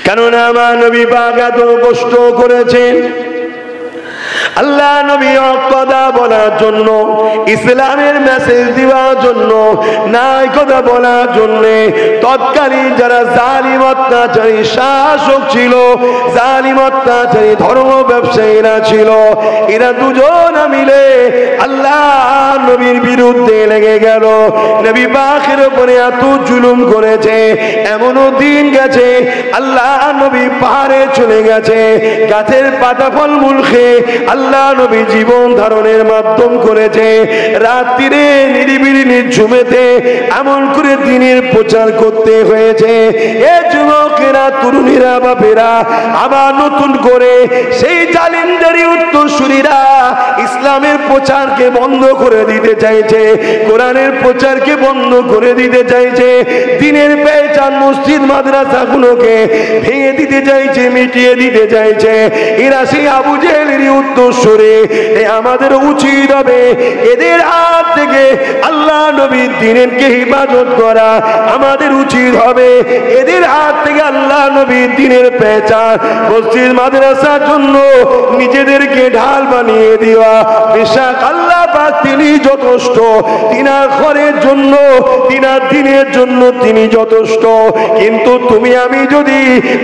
কেননা আমার নবী পাক এত কষ্ট করেছেন আল্লাহ নবী কথা বলার জন্য, ইসলামের মেসেজ দেওয়ার জন্য, নাই কথা বলার জন্য তৎকালীন যারা জালিম অত্যাচারী শাসক ছিল, জালিম অত্যাচারী ধর্ম ব্যবসায়ীরা ছিল, এরা দুজন মিলে আল্লাহ নবীর বিরুদ্ধে লেগে গেল। নবী পাকের উপরে এত জুলুম করেছে, এমনও দিন গেছে আল্লাহ নবী পাহাড়ে চলে গেছে, গাছের পাতা ফল মূল খেয়ে আল্লাহ নবী জীবন ধারণের মাধ্যম করেছে। রাত্রিরে নিরিবিলি নিঝুমেতে এমন করে দিনের প্রচার করতে হয়েছে। এ যুবকেরা, তরুণীরা, বাপেরা আবার নতুন করে সেই জালিমদারি উত্তরসূরিরা ইসলামের প্রচারকে বন্ধ করে দিতে চাইছে, কোরআনের প্রচারকে বন্ধ করে দিতে চাইছে, দিনের পেহচান মসজিদ মাদ্রাসাগুলোকে ভেঙে দিতে চাইছে, মিটিয়ে দিতে চাইছে। এরা সেই আবু জেহেলেরই উত্তরসূরি। আমাদের উচিত হবে এদের হাত থেকে আল্লাহ নবীর দ্বীনকে হিফাজত করা। আমাদের উচিত হবে এদের হাত থেকে আল্লাহ নবীর দ্বীনের পেহচান মসজিদ মাদ্রাসার জন্য নিজেদেরকে ঢাল বানিয়ে দেওয়া। বেশক আল্লাহ পাক তিনি যথেষ্ট, তিনার ঘরের জন্য, তিনার দ্বীনের জন্য তিনি যথেষ্ট। কিন্তু তুমি আমি যদি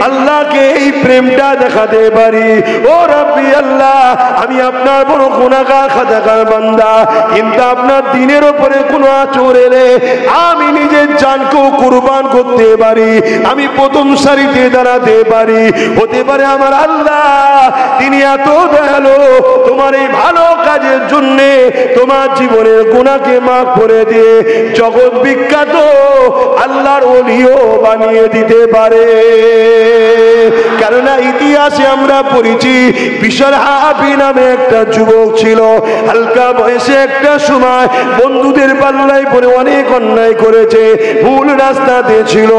আল্লাহকে এই প্রেমটা দেখাতে পারি, ও রাব্বি আল্লাহ, আমি আপনার বড় গুনাহগার খাতাকার বান্দা, কিন্তু আপনার দ্বীনের উপরে কোনো আঁচড় এলে আমি নিজের জানকেও কুরবান করতে পারি, আমি প্রথম সারিতে দাঁড়াতে পারি। হতে পারে আমার আল্লাহ তিনি এত দয়ালু, তোমার এই ভালো কাজের জন্য তোমার জীবনের গুনাহকে মাফ করে দিয়ে জগৎ বিখ্যাত আল্লাহর ওলিও বানিয়ে দিতে পারে। কেননা ইতিহাসে আমরা পড়েছি বিশাল হাফি নামে একটা যুবক ছিল, হালকা বয়সে একটা সময় বন্ধুদের পাল্লায় পড়ে অনেক অন্যায় করেছে, ভুল রাস্তাতে ছিল।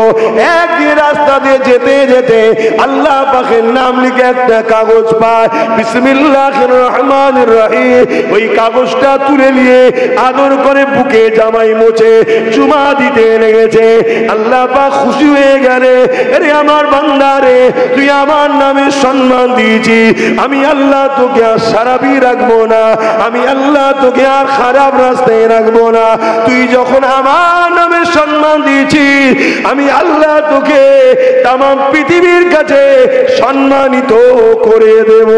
একদিন রাস্তা দিয়ে যেতে যেতে আল্লাহ পাকের নাম লিখে একটা কাগজ পায়, বিসমিল্লাহির রহমানির রহিম। ওই কাগজটা তুলে নিয়ে আদর করে বুকে জামাই মোছে চুমা দিতে লেগেছে। আল্লাহ পাক খুশি হয়ে গেলে, আরে আমার বান্দা রে, তুই আমার নামে সম্মান দিয়েছি, আমি আল্লাহ তোকে আর সারাবি রাখবো না, আমি আল্লাহ তোকে আর খারাপ রাস্তায় রাখবো না। তুই যখন আমার নামে সম্মান দিয়েছি, আমি আল্লাহ তোকে তামাম পৃথিবীর কাছে সম্মানিত করে দেব।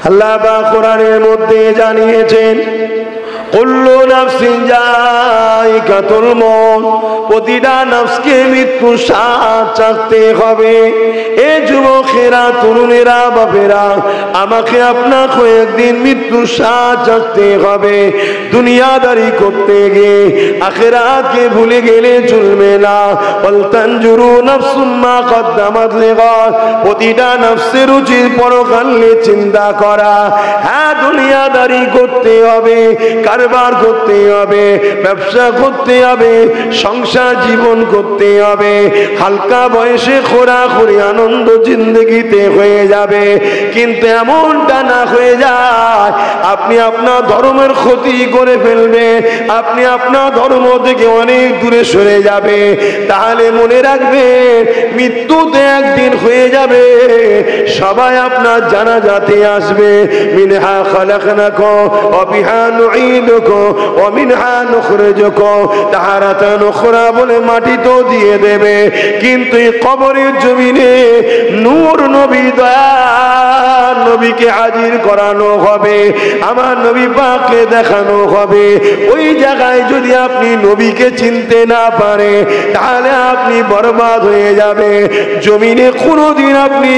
আল্লাহ পাক কোরআনের মধ্যে জানিয়েছেন, কুল্লু নাফসিন যায়িকাতুল মউত, প্রতিটা নফসকে মৃত্যু স্বাদ চাখতে হবে। এ যুবকেরা, তরুণেরা, বাপেরা, আমাকে আপনাকে একদিন মৃত্যু স্বাদ চাখতে হবে। দুনিয়াদারি করতে গিয়ে আখিরাতকে ভুলে গেলে চলবে না। ওয়াল তানজুরু নাফসুম মা কদ্দামাত লিগাদ, প্রতিটা নফসের উচিত পরকালে চিন্তা করা। হ্যাঁ, দুনিয়াদারি করতে হবে, কারবার করতে হবে, ব্যবসা করতে হবে, সংসার জীবন করতে হবে। হালকা বয়সে খোরাখুরি আনন্দ জিন্দগিতে হয়ে যাবে, কিন্তু এমনটা না হয়ে যায় আপনি আপনার ধর্মের ক্ষতি করে ফেলবে, আপনি আপনার ধর্ম থেকে অনেক দূরে সরে যাবে। তাহলে মনে রাখবেন, মৃত্যুতে একদিন হয়ে যাবে, সবাই আপনার জানাজাতে আসবে। মিনহা খালাকনাকুম ওয়া বিহা নুঈদুকুম ওয়া মিনহা নুখরিজুকুম তাহারাতান উখরা বলে মাটি তো দিয়ে দেবে, কিন্তু এই কবরের জমিনে নূর নবী দয়ার নবীকে হাজির করানো হবে, আমার নবী পাককে দেখানো হবে। ওই জায়গায় যদি আপনি নবীকে চিনতে না পারে, তাহলে আপনি বরবাদ হয়ে যাবে। জমিনে কোনোদিন আপনি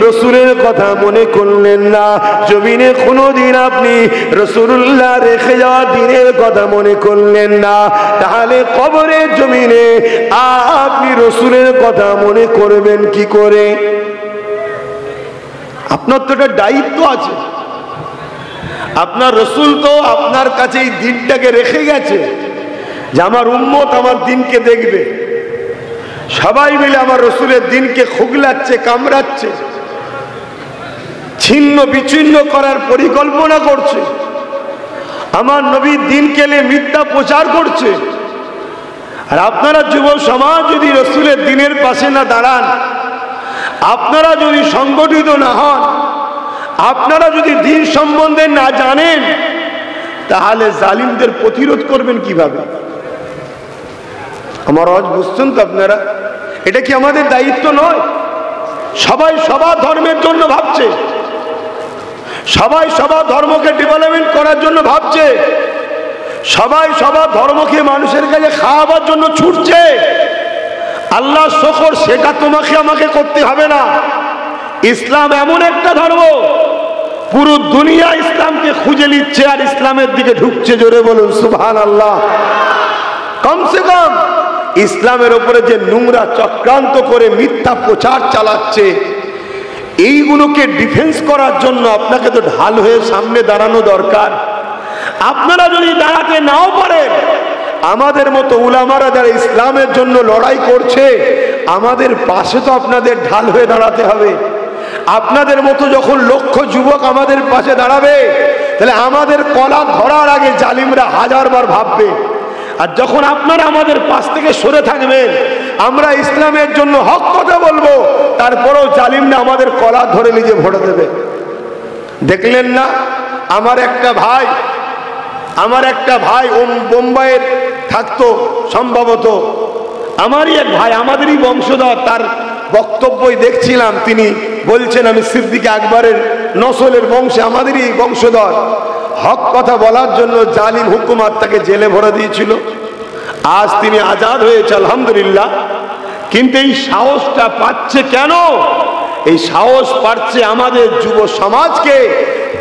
রসুলের কথা মনে করলেন না, জমিনে কোনোদিন আপনি রাসূলুল্লাহ রেখে যাওয়া দ্বীনের কথা মনে করলেন না, তাহলে কবরের জমিনে আপনি রসুলের কথা মনে করবেন কি করে? আপনার তো একটা দায়িত্ব আছে। আপনার রসুল তো আপনার কাছে এই দ্বীনটাকে রেখে গেছে যে আমার উম্মত আমার দ্বীনকে দেখবে। সবাই মিলে আমার রসুলের দ্বীনকে খুগলাচ্ছে, কামড়াচ্ছে, ছিন্ন বিচ্ছিন্ন করার পরিকল্পনা করছে। আমার নবীর দিন কেলে মিথ্যা প্রচার করছে। আর আপনারা যুব সমাজ যদি রসুলের দিনের পাশে না দাঁড়ান, আপনারা যদি সংগঠিত না হন, আপনারা যদি দিন সম্বন্ধে না জানেন, তাহলে জালিমদের প্রতিরোধ করবেন কিভাবে? আমার আওয়াজ বুঝছেন তো আপনারা? এটা কি আমাদের দায়িত্ব নয়? সবাই সবার ধর্মের জন্য ভাবছে, সবাই সবার ধর্মকে ডেভেলপমেন্ট করার জন্য ভাবছে, সবাই সবার ধর্মকে মানুষের কাছে খাওয়াবার জন্য ছুটছে। আল্লাহ শকর সেটা তোমাকে আমাকে করতে হবে না। ইসলাম এমন একটা ধর্ম, পুরো দুনিয়া ইসলামকে খুঁজে নিচ্ছে আর ইসলামের দিকে ঢুকছে। জোরে বলুন সুবহানাল্লাহ। কমসে কম ইসলামের উপরে যে নোংরা চক্রান্ত করে মিথ্যা প্রচার চালাচ্ছে, এইগুলোকে ডিফেন্স করার জন্য আপনাকে তো ঢাল হয়ে সামনে দাঁড়ানো দরকার। আপনারা যদি দাঁড়াতে নাও পারেন, আমাদের মতো উলামারা যারা ইসলামের জন্য লড়াই করছে, আমাদের পাশে তো আপনাদের ঢাল হয়ে দাঁড়াতে হবে। আপনাদের মতো যখন লক্ষ যুবক আমাদের পাশে দাঁড়াবে, তাহলে আমাদের কলা ধরার আগে জালিমরা হাজারবার ভাববে। আর যখন আপনারা আমাদের পাশ থেকে সরে থাকবেন, আমরা ইসলামের জন্য হক কথা বলবো, তারপরেও জালিমরা আমাদের কলা ধরে নিজে ভরে দেবে। দেখলেন না, আমার একটা ভাই বোম্বাইয়ের থাকতো, সম্ভবত আমারই এক ভাই, আমাদেরই বংশধর। তার বক্তব্যই দেখছিলাম, তিনি বলছেন আমি সিদ্দিক আকবরের নসলের বংশে, আমাদেরই বংশধর। হক কথা বলার জন্য জালিম হুকুমত তাকে জেলে ভরে দিয়েছিল। আজ তিনি আজাদ হয়েছে আলহামদুলিল্লাহ। কিন্তু এই সাহসটা পাচ্ছে কেন? এই সাহস পাচ্ছে আমাদের যুব সমাজকে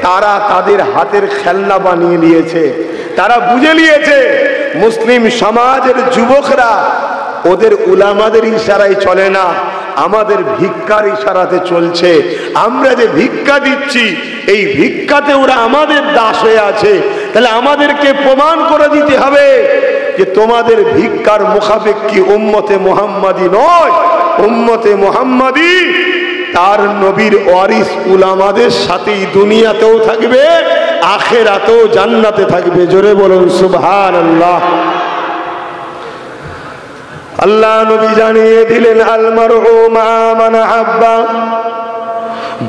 তারা তাদের হাতের খেলনা বানিয়ে নিয়েছে। তারা বুঝে নিয়েছে মুসলিম সমাজের যুবকরা ওদের উলামাদের ইশারায় চলে না, আমাদের ভিক্ষার ইশারাতে চলছে। আমরা যে ভিক্ষা দিচ্ছি, এই ভিক্ষাতে ওরা আমাদের দাস হয়ে আছে। তাহলে আমাদেরকে প্রমাণ করে দিতে হবে যে তোমাদের ভিক্ষার মুখাপেক কি উম্মতে মুহাম্মাদি নয়। উম্মতে মুহাম্মাদি তার নবীর ওয়ারিস উলামাদের সাথেই দুনিয়াতেও থাকবে, আখিরাতেও জান্নাতে থাকবে। জোরে বলুন সুবহানাল্লাহ। আল্লাহ নবী জানিয়ে দিলেন, আল মারউ মা মান আহাব্বা,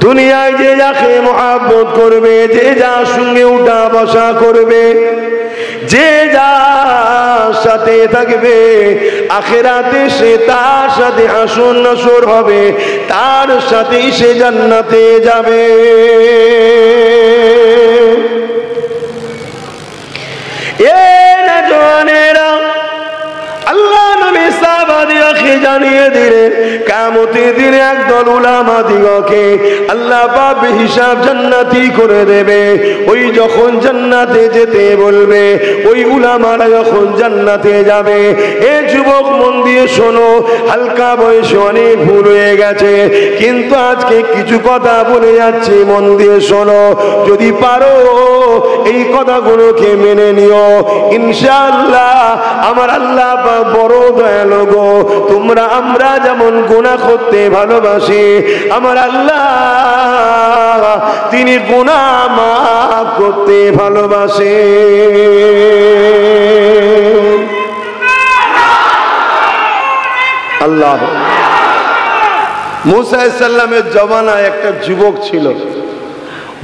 দুনিয়ায় যে যাকে মহব্বত করবে, যে যার সঙ্গে উঠা বসা করবে, যে যার সাথে থাকবে, আখিরাতে সে তার সাথে হাসর নাসর হবে, তার সাথেই সে জান্নাতে যাবে। এ নওজওয়ানেরা, আল্লাহ নবী সাহাবাদিগকে জানিয়ে দিলেন কিয়ামতের দিনে একদল উলামা দিগকে আল্লাহ পাক হিসাব জান্নাতি করে দেবে। ওই যখন জান্নাতে যেতে বলবে, ওই উলামারা যখন জান্নাতে যাবে, এ যুবক মন দিয়ে শোনো, হালকা বয়সে অনেক ভুল হয়ে গেছে, কিন্তু আজকে কিছু কথা বলে যাচ্ছি, মন দিয়ে শোনো। যদি পারো এই কথাগুলোকে মেনে নিও, ইনশাআল্লাহ আমার আল্লাহ বড় দয়ালু গো। তোমরা আমরা যেমন গুনাহ করতে ভালোবাসি, আমার আল্লাহ তিনি গুনাহ মাফ করতে ভালোবাসে। আল্লাহ। মুসা আলাইহিস সালামের জমানায় একটা যুবক ছিল,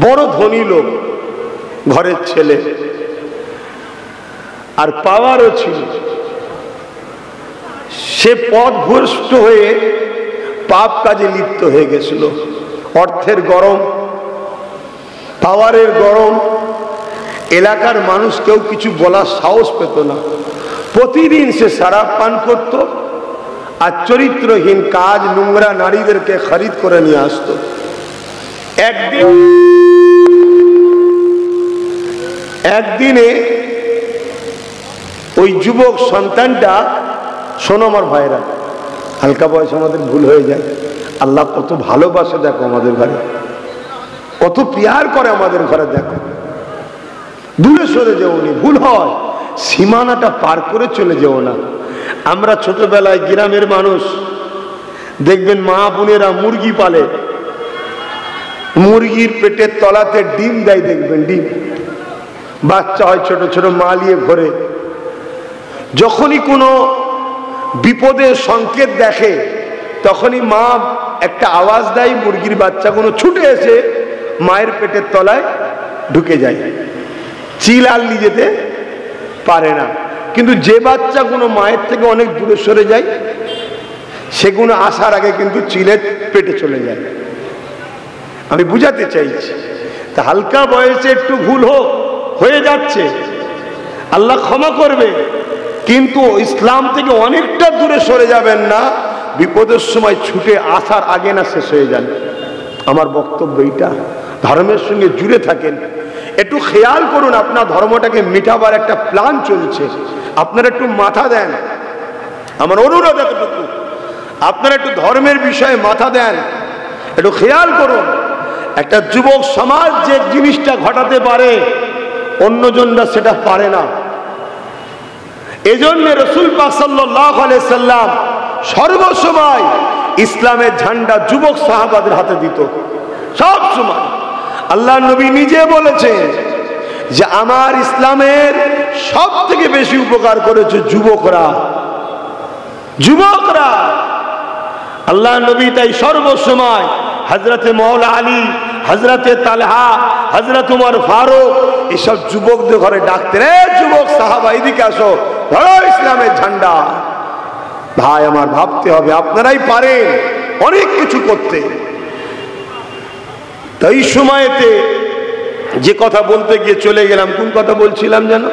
বড় ধনী লোক, ঘরের ছেলে, আর পাওয়ারও ছিল। সে পথভ্রষ্ট হয়ে পাপ কাজে লিপ্ত হয়ে গেছিল। অর্থের গরম, পাওয়ারের গরম, এলাকার মানুষ কেউ কিছু বলার সাহস পেত না। প্রতিদিন সে শরাব পান করত আর চরিত্রহীন কাজ, নোংরা নারীদেরকে খরিদ করে নিয়ে আসত। একদিনে ওই যুবক সন্তানটা, শোনো আমার ভাইরা, হালকা বয়সে আমাদের ভুল হয়ে যায়। আল্লাহ কত ভালোবাসে দেখো আমাদের ঘরে, কত প্যার করে আমাদের ঘরে। দেখো, দূরে সরে যেও নি, ভুল হয়, সীমানাটা পার করে চলে যেও না। আমরা ছোটবেলায় গ্রামের মানুষ দেখবেন মা বোনেরা মুরগি পালে, মুরগির পেটের তলাতে ডিম দেয়, দেখবেন ডিম। বাচ্চা হয় ছোট ছোট মালিয়ে ঘোরে, যখনই কোনো বিপদের সংকেত দেখে তখনই মা একটা আওয়াজ দেয়, মুরগির বাচ্চাগুলো ছুটে এসে মায়ের পেটের তলায় ঢুকে যায়, চিল আর নিয়ে যেতে পারে না। কিন্তু যে বাচ্চাগুলো মায়ের থেকে অনেক দূরে সরে যায় সেগুলো আসার আগে কিন্তু চিলের পেটে চলে যায়। আমি বুঝাতে চাইছি, তা হালকা বয়সে একটু ভুল হয়ে যাচ্ছে, আল্লাহ ক্ষমা করবে, কিন্তু ইসলাম থেকে অনেকটা দূরে সরে যাবেন না, বিপদের সময় ছুটে আসার আগে না শেষ হয়ে যান। আমার বক্তব্য এইটা, ধর্মের সঙ্গে জুড়ে থাকেন, একটু খেয়াল করুন, আপনার ধর্মটাকে মিটাবার একটা প্ল্যান চলছে, আপনারা একটু মাথা দেন। আমার অনুরোধ এতটুকু, আপনারা একটু ধর্মের বিষয়ে মাথা দেন, একটু খেয়াল করুন। একটা যুবক সমাজ যে জিনিসটা ঘটাতে পারে অন্যজনরা সেটা পারে না। এজন্য রাসূল পাক সাল্লাল্লাহু আলাইহি সাল্লাম সর্বসময় ইসলামের ঝান্ডা যুবক সাহাবাদের হাতে দিত, সব সময়। আল্লাহ নবী নিজে বলেছেন যে আমার ইসলামের সব থেকে বেশি উপকার করেছে যুবকরা, যুবকরা। আল্লাহ নবী তাই সর্বসময় হযরতে মাওলা আলী, হযরতে তালহা, হযরত উমর ফারুক এসব যুবকদের ঘরে ডাকতেন, যুবক সাহাবা এদিকে আসো, ধরো ইসলামের ঝান্ডা। ভাই আমার ভাবতে হবে, আপনারাই পারেন অনেক কিছু করতে। তাই সময়তে যে কথা বলতে গিয়ে চলে গেলাম, কোন কথা বলছিলাম যেন?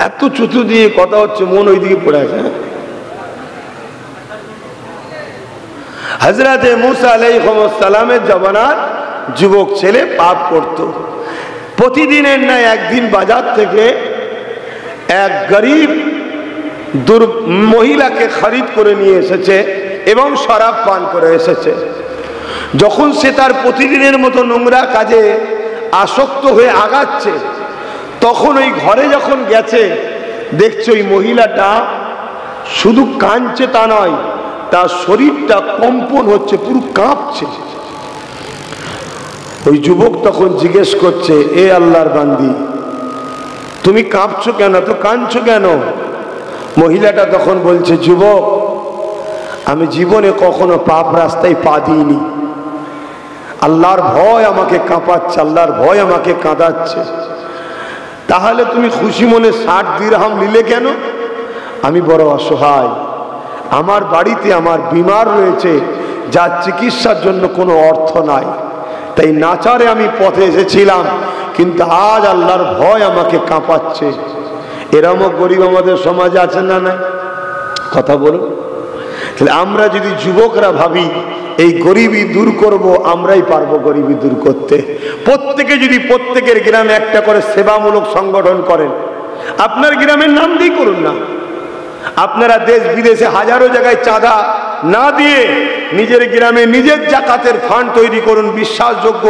এত চুচু দিয়ে কথা হচ্ছে, মন ওইদিকে পড়ে আছে। হযরতে মুসা আলাইহিস সালামের জমানার যুবক ছেলে পাপ করত। প্রতিদিনের ন্যায় একদিন বাজার থেকে এক গরিব মহিলাকে খরিদ করে নিয়ে এসেছে এবং শরাব পান করে এসেছে। যখন সে তার প্রতিদিনের মতো নোংরা কাজে আসক্ত হয়ে আগাচ্ছে, তখন ওই ঘরে যখন গেছে, দেখছে ওই মহিলাটা শুধু কাঁদছে তা নয়, তার শরীরটা কম্পন হচ্ছে, পুরো কাঁপছে। ওই যুবক তখন জিজ্ঞেস করছে, এ আল্লাহর বান্দি, তুমি কাঁপছো কেন, তো কাঁদছো কেন? মহিলাটা তখন বলছে, যুবক, আমি জীবনে কখনো পাপ রাস্তায় পা দিইনি, আল্লাহর ভয় আমাকে কাঁপাচ্ছে, আল্লাহর ভয় আমাকে কাঁদাচ্ছে। তাহলে তুমি খুশি মনে 60 দিরহাম নিলে কেন? আমি বড় অসহায়, আমার বাড়িতে আমার বিমার রয়েছে, যার চিকিৎসার জন্য কোনো অর্থ নাই, তাই নাচারে আমি পথে এসেছিলাম, কিন্তু আজ আল্লাহর ভয় আমাকে কাঁপাচ্ছে। এরমও গরিব আমাদের সমাজে আছে না? নাই? কথা বলুন। তাহলে আমরা যদি যুবকরা ভাবি এই গরিবি দূর করব, আমরাই পারবো গরিবি দূর করতে। প্রত্যেকে যদি প্রত্যেকের গ্রামে একটা করে সেবামূলক সংগঠন করেন, আপনার গ্রামের নাম দিয়ে করুন না, আপনারা দেশ বিদেশে হাজারো জায়গায় চাঁদা না দিয়ে নিজের গ্রামে নিজের জাকাতের ফান্ড তৈরি করুন, বিশ্বাসযোগ্য,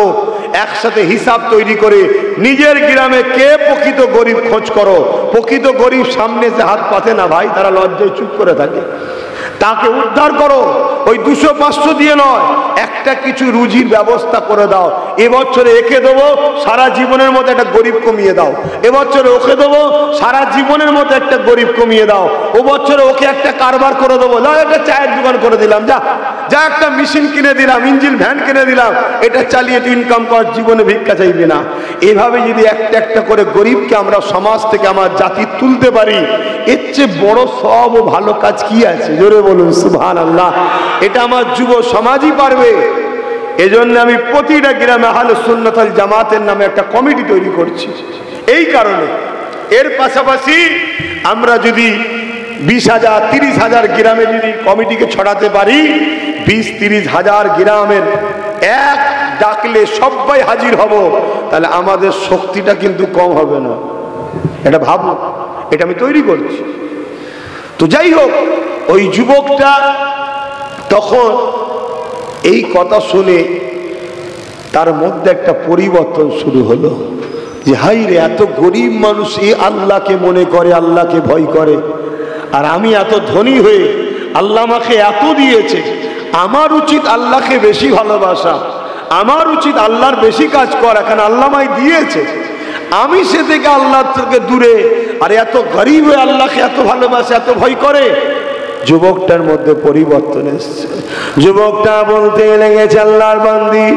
একসাথে হিসাব তৈরি করে নিজের গ্রামে কে প্রকৃত গরিব খোঁজ করো। প্রকৃত গরিব সামনে যে হাত পাতে না ভাই, তারা লজ্জায় চুপ করে থাকে, তাকে উদ্ধার করো। ওই 200-500 দিয়ে নয়, একটা কিছু রুজির ব্যবস্থা করে দাও। এবছরে একে দেবো, সারা জীবনের মতো একটা গরিব কমিয়ে দাও। এবছরে ওকে দেবো, সারা জীবনের মতো একটা গরিব কমিয়ে দাও। ও বছরে ওকে একটা কারবার করে দেবো, একটা চায়ের দোকান করে দিলাম, যা একটা মেশিন কিনে দিলাম, ইঞ্জিন ভ্যান কিনে দিলাম, এটা চালিয়ে তুই ইনকাম কর, জীবনে ভিক্ষা চাইবে না। এভাবে যদি একটা একটা করে গরিবকে আমরা সমাজ থেকে আমার জাতি তুলতে পারি, এর চেয়ে বড় সব ও ভালো কাজ কি আছে? জোরে বলুন সুবহানাল্লাহ। এটা আমার যুব সমাজই পারবে। এজন্য আমি প্রতিটা গ্রামে আহলে সুন্নাত ওয়াল জামাতের নামে একটা কমিটি তৈরি করছি এই কারণে। এর পাশাপাশি আমরা যদি 20,000 30,000 গ্রামে যদি কমিটিকে ছড়াতে পারি, 20-30 হাজার গ্রামের এক ডাকলে সবাই হাজির হব, তাহলে আমাদের শক্তিটা কিন্তু কম হবে না। এটা ভাবো, এটা আমি তৈরি করছি। তো যাই হোক, ওই যুবকটা তখন এই কথা শুনে তার মধ্যে একটা পরিবর্তন শুরু হলো, যে হাই রে, এত গরিব মানুষ এই আল্লাহকে মনে করে, আল্লাহকে ভয় করে, আর আমি এত ধনী হয়ে আল্লাহ আমাকে এত দিয়েছে, আমার উচিত আল্লাহকে বেশি ভালোবাসা, আমার উচিত আল্লাহর বেশি কাজ করা, কারণ আল্লাহ আমায় দিয়েছে। আমি সে থেকে আল্লাহ থেকে দূরে, আর এত গরিব হয়ে আল্লাহকে এত ভালোবাসে, এত ভয় করে। যুবকটার মধ্যে পরিবর্তন এসছে। যুবকটা বলতে লেগেছে, আল্লাহর বান্দি,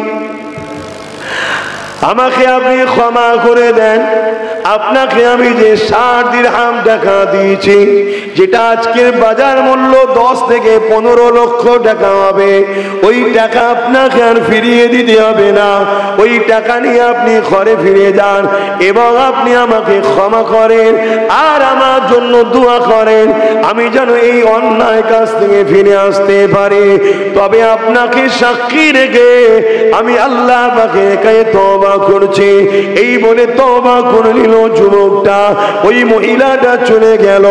আমাকে আপনি ক্ষমা করে দেন। আপনাকে আমি যে 60 দিরহাম টাকা দিয়েছি, যেটা আজকের বাজার মূল্য 10 থেকে 15 লক্ষ টাকা হবে, ওই টাকা আপনাকে আর ফিরিয়ে দিতে হবে না। ওই টাকা নিয়ে আপনি ঘরে ফিরে যান এবং আপনি আমাকে ক্ষমা করেন আর আমার জন্য দোয়া করেন, আমি যেন এই অন্যায় কাজ থেকে ফিরে আসতে পারি। তবে আপনাকে সাক্ষী রেখে আমি আল্লাহ পাকে কাছে তওবা করছি। এই বলে তওবা করে নিল যুবকটা। ওই মহিলাটা চলে গেল।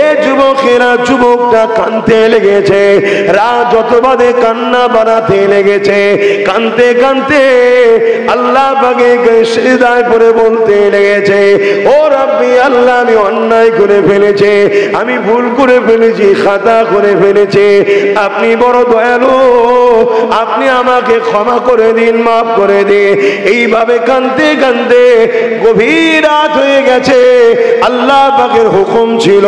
এ যুবকেরা, যুবকটা কাঁদতে লেগেছে, রাত যত বাদে কান্না বাড়াতে লেগেছে। কাঁদতে কাঁদতে আল্লাহ পাকে সিজদায় পড়ে বলতে লেগেছে, ও রাব্বি, আল্লাহ, আমি অন্যায় করে ফেলেছি, আমি ভুল করে ফেলেছি, খাতা করে ফেলেছি, আপনি বড় দয়ালু, আপনি আমাকে ক্ষমা করে দিন, মাফ করে দিন। এইভাবে কাঁদতে কাঁদতে গভীর রাত হয়ে গেছে। আল্লাহ পাকের হুকুম ছিল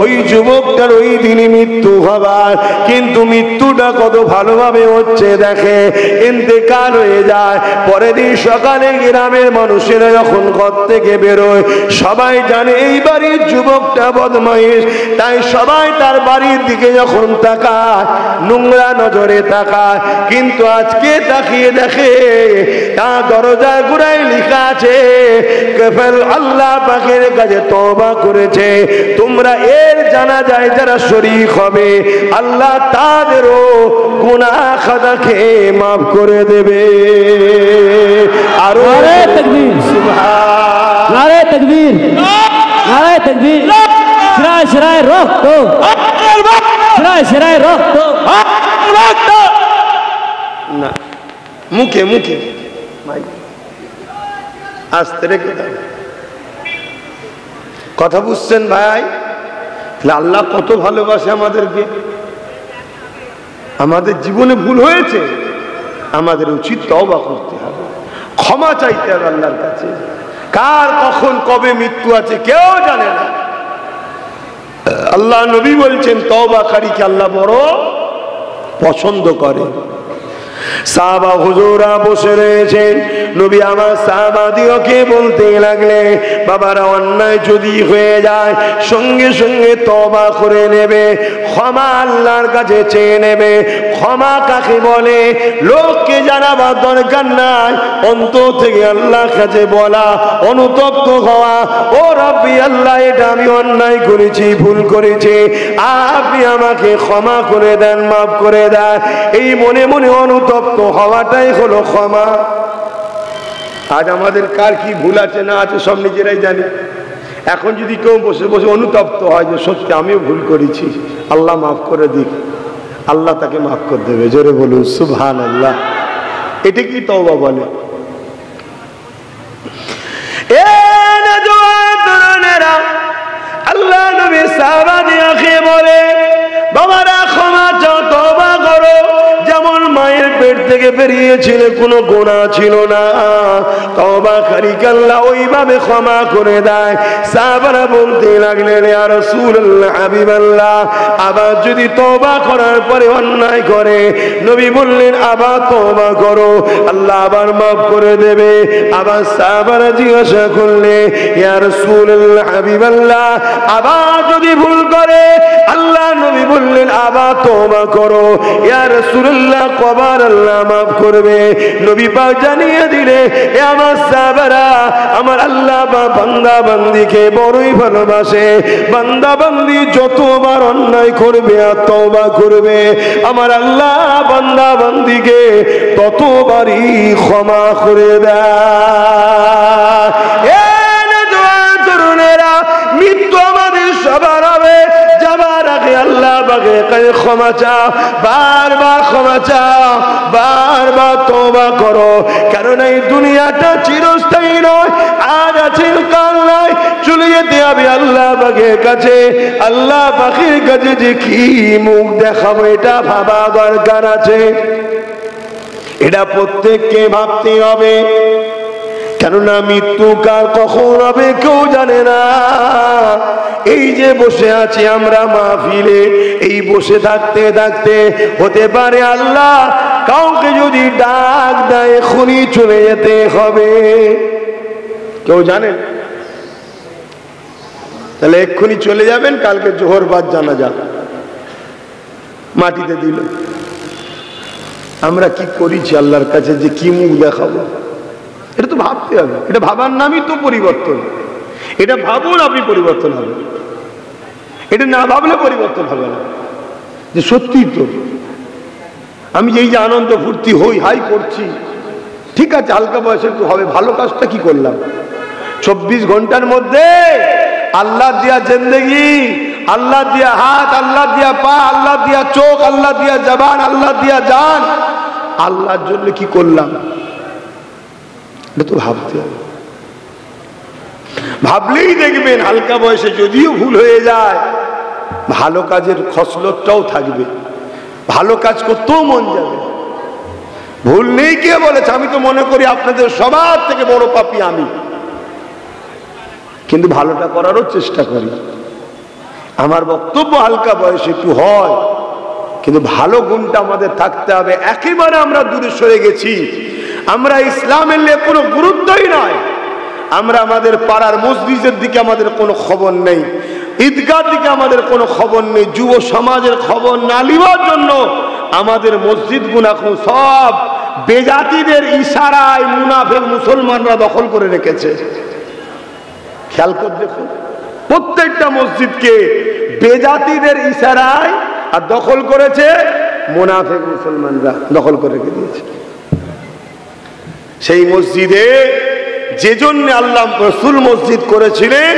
ওই যুবকটার ওই দিনই মৃত্যু হবার, কিন্তু মৃত্যুটা কত ভালোভাবে হচ্ছে দেখে, ইন্তেকাল হয়ে যায়। পরের দিন সকালে গ্রামের মানুষেরা যখন ঘর থেকে বেরোয়, সবাই জানে এই বাড়ির যুবকটা বদমাইশ, তাই সবাই তার বাড়ির দিকে যখন তাকায়, নোংরা নজরে তাকায়। কিন্তু আজকে তাকিয়ে দেখে তার দরজায় গোড়ায় লেখা আছে, কেফেল আল্লাহ পাকের কাছে তওবা করেছে, তোমরা এর জানাজায় যারা শরীক হবে, আল্লাহ তাদেরও গুনাহ খাতাকে মাফ করে দেবে। আরো নারে তাকবীর, সুবহান, নারে তাকবীর, নারে তাকবীর, শিরায় শিরায় রক্ত, শিরায় শিরায় রক্ত, রক্ত না, মুখে মুখে আস্তে রেখে দাও। কথা বুঝছেন ভাই? আল্লাহ কত ভালোবাসে আমাদেরকে। আমাদের জীবনে ভুল হয়েছে, আমাদের উচিত তওবা করতে হবে, ক্ষমা চাইতে হবে আল্লাহর কাছে। কার কখন কবে মৃত্যু আছে কেউ জানে না। আল্লাহ নবী বলছেন তওবাকারীকে আল্লাহ বড় পছন্দ করে। সাহাবা হুজুরা বসে রয়েছেন, নবী আমার সাহাবাদিওকে বলতে লাগলে, বাবারা, অন্যায় যদি হয়ে যায় সঙ্গে সঙ্গে তওবা করে নেবে, ক্ষমা আল্লাহর কাছে চেয়ে নেবে। ক্ষমা কাকে বলে লোককে জানাবার দরকার নাই, অন্তর থেকে আল্লাহর কাছে বলা, অনুতপ্ত হওয়া, ও রাব্বি, আল্লাহ, এটা আমি অন্যায় করেছি, ভুল করেছি, আপনি আমাকে ক্ষমা করে দেন, মাফ করে দেন। এই মনে মনে অনুতপ্ত হওয়াটাই হলো ক্ষমা। আজ আমাদের কার কি ভুল আছে না আছে সব নিজেরাই জানি। এখন যদি কেউ বসে বসে অনুতপ্ত হয় যে সত্যি আমিও ভুল করেছি, আল্লাহ মাফ করে দিক, আল্লাহ তাকে মাফ করে দেবে। জোরে বলুন সুবহানাল্লাহ। এটা কি তওবা বলে? আল্লাহ নবী সাহাবাদেরকে বলে, বাবারা, ক্ষমা চাও, তওবা করো। যেমন মায়ের পেট থেকে বেরিয়েছিল, কোনো গুনাহ ছিল না, তওবাকারীকে আল্লাহ ওইভাবে ক্ষমা করে দেয়। সাহাবারা বলতে লাগলেন, ইয়া রাসূলুল্লাহ, হাবিবাল্লাহ, আবার যদি তওবা করার পরে অন্যায় করে, নবী বললেন আবার তওবা করো, আল্লাহ আবার মাফ করে দেবে। আবার সাহাবারা জিজ্ঞাসা করলে, ইয়া রাসূলুল্লাহ, হাবিবাল্লাহ, আবার যদি ভুল করে, আল্লাহ নবী বললেন আবার তওবা করো, ইয়া রাসূলুল্লাহ, কবার আল্লাহ মাফ করবে। নবী পাক জানিয়ে দিলে, এ আমার সাহাবারা, আমার আল্লাহ বান্দা বান্দিকে বড়ই ভালোবাসে। বান্দা বান্দি যতবার অন্যায় করবে আর তওবা করবে, আমার আল্লাহ বান্দা বান্দিকে ততবারই ক্ষমা করে দেয়। তরুণেরা, মৃত্যু আমাদের সবার হবে, যাবার আগে আল্লাহ পাকের কাছে ক্ষমা চাও, বারবার ক্ষমা চাও, বারবার তওবা করো। কেননা এই দুনিয়াটা চিরস্থায়ী নয়, আজ আছে কাল নাই, চলে যেতে হবে আল্লাহ পাকের কাছে। আল্লাহ পাকের কাছে যে কি মুখ দেখাবো এটা ভাবা দরকার আছে, এটা প্রত্যেককে ভাবতে হবে। কেননা মৃত্যুকাল কখন হবে কেউ জানে না। এই যে বসে আছি আমরা মাহফিলে, এই বসে থাকতে থাকতে হতে পারে আল্লাহ কাউকে যদি ডাক দেয় এখনই চলে যেতে হবে, কেউ জানেন? তাহলে এক্ষুনি চলে যাবেন, কালকে জোহর বাদ জানাজা মাটিতে দিল। আমরা কি করেছি আল্লাহর কাছে যে কি মুখ দেখাবো? এটা তো ভাবতে হবে, এটা ভাবার নামই তো পরিবর্তন। এটা ভাবুন আপনি পরিবর্তন হবে, এটা না ভাবলে পরিবর্তন হবে না। যে সত্যি তো আমি এই যে আনন্দ ফুর্তি হই হাই করছি, ঠিক আছে হালকা বয়সে একটু হবে, ভালো কাজটা কি করলাম? 24 ঘন্টার মধ্যে আল্লাহ দিয়া জিন্দেগি, আল্লাহ দিয়া হাত, আল্লাহ দিয়া পা, আল্লাহ দিয়া চোখ, আল্লাহ দিয়া জবান, আল্লাহ দিয়া জান, আল্লাহর জন্য কি করলাম? এটা তো ভাবতে হবে। ভাবলেই দেখবেন হালকা বয়সে যদিও ভুল হয়ে যায়, ভালো কাজের খসলতটাও থাকবে, ভালো কাজ করতেও মন যাবে। ভুল নেই কে বলেছে? আমি তো মনে করি আপনাদের সবার থেকে বড় পাপী আমি, কিন্তু ভালোটা করারও চেষ্টা করি। আমার বক্তব্য হালকা বয়সে একটু হয়, কিন্তু ভালো গুণটা আমাদের থাকতে হবে। একেবারে আমরা দূরে সরে গেছি, আমরা ইসলামের নিয়ে কোনো গুরুত্বই নয়। আমরা আমাদের পাড়ার মসজিদের দিকে আমাদের কোনো খবর নেই, ঈদগার দিকে আমাদের কোনো খবর নেই, যুব সমাজের খবর না নেওয়ার জন্য আমাদের মসজিদগুলো এখন সব বেজাতিদের ইশারায় মুনাফিক মুসলমানরা দখল করে রেখেছে। খেয়াল করে দেখুন, প্রত্যেকটা মসজিদকে বেজাতিদের ইশারায় আর দখল করেছে মুনাফিক মুসলমানরা, দখল করে রেখে দিয়েছে। সেই মসজিদে যে জন্য আল্লাহ রাসূল মসজিদ করেছিলেন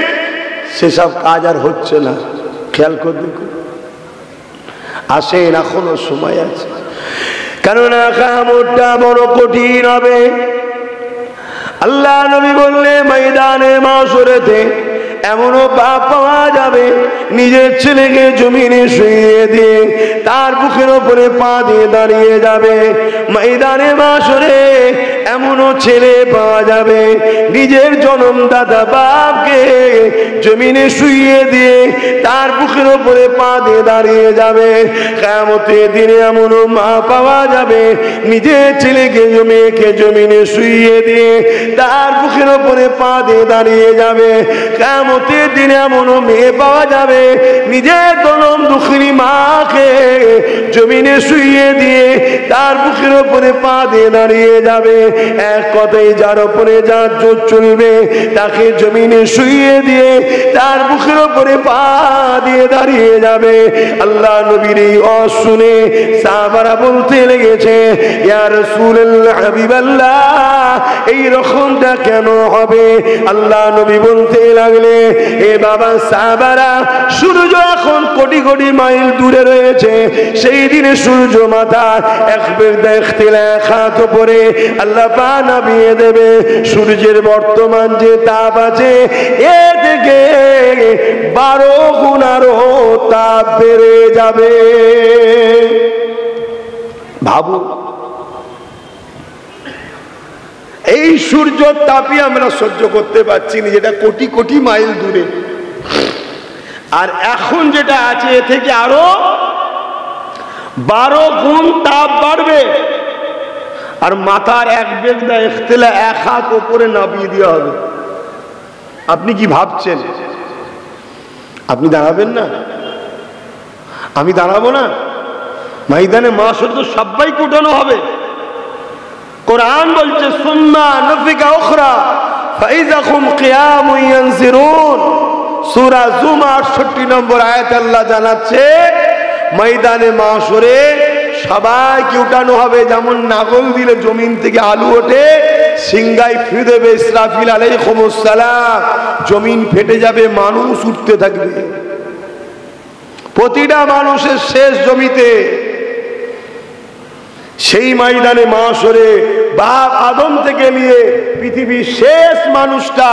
সেসব কাজ আর হচ্ছে না। খেয়াল করে দেখুন, আসেন এখনো সময় আছে, কেননা কিয়ামতটা বড় কঠিন হবে। আল্লাহ নবী বললে ময়দানে মাশরেতে এমনও বাপ পাওয়া যাবে নিজের ছেলেকে জমিনে শুইয়ে দিয়ে তার বুকের ওপরে পা দিয়ে দাঁড়িয়ে যাবে। ময়দানে মাশরে এমনও ছেলে পাওয়া যাবে নিজের জন্মদাতা বাপকে জমিনে শুইয়ে দিয়ে তার বুকের ওপরে পা দিয়ে দাঁড়িয়ে যাবে। কিয়ামতের দিনে এমনও মা পাওয়া যাবে নিজের ছেলেকে মেয়েকে জমিনে শুইয়ে দিয়ে তার বুকের ওপরে পা দিয়ে দাঁড়িয়ে যাবে। কিয়ামতের দিনে এমনও মেয়ে পাওয়া যাবে নিজের জনম দুঃখিনী মাকে জমিনে শুইয়ে দিয়ে তার বুকের ওপরে পা দিয়ে দাঁড়িয়ে যাবে। এক কথায় যার ওপরে যার জোর চলবে তাকে জমিনে শুইয়ে দিয়ে তার বুকের ওপরে পা দিয়ে দাঁড়িয়ে যাবে। আল্লাহ নবীর এই ওয়াজ শুনে সাহাবারা বলতে লেগেছে, ইয়া রাসূলুল্লাহ হাবিবাল্লাহ, এই রকমটা কেন হবে? আল্লাহ নবী বলতে লাগলে, এ বাবা সাহাবারা, সূর্য এখন কোটি কোটি মাইল দূরে রয়েছে, সেই দিনে সূর্য মাথা এক বের দেখতে হাত উপরে আল্লাহ পা নামিয়ে দেবে। সূর্যের বর্তমান যে তাপ আছে এ থেকে 12 গুণ আরো তাপ বেড়ে যাবে। ভাবো, এই সূর্য তাপই আমরা সহ্য করতে পারছি না, যেটা কোটি কোটি মাইল দূরে, আর এখন যেটা আছে এ থেকে আরো 12 গুণ তাপ বাড়বে। আর মাথার এক বেগদা ইখতিলা এক হাত উপরে নামিয়ে দেওয়া হবে। আপনি কি ভাবছেন? আপনি দাঁড়াবেন না? আমি দাঁড়াবো না? ময়দানে মাশর তো সবাইকে উঠানো হবে। কোরআন বলছে সুম্মা নুফিকা উখরা ফাইযা হুম কিয়ামুন ইয়ানজিরুন। সূরা জুমার 68 নম্বর আয়াত আল্লাহ জানাচ্ছে ময়দানে মাশরে সবাইকে উঠানো হবে। যেমন নাগল দিলে জমিন থেকে আলু ওঠে, সিংগাই ফিরে দেবে ইসরাফিল আলাইহিসসালাম, জমিন ফেটে যাবে, মানুষ উঠতে থাকবে। প্রতিটা মানুষের শেষ জমিতে, সেই ময়দানে মাশরে বাপ আদম থেকে নিয়ে পৃথিবীর শেষ মানুষটা,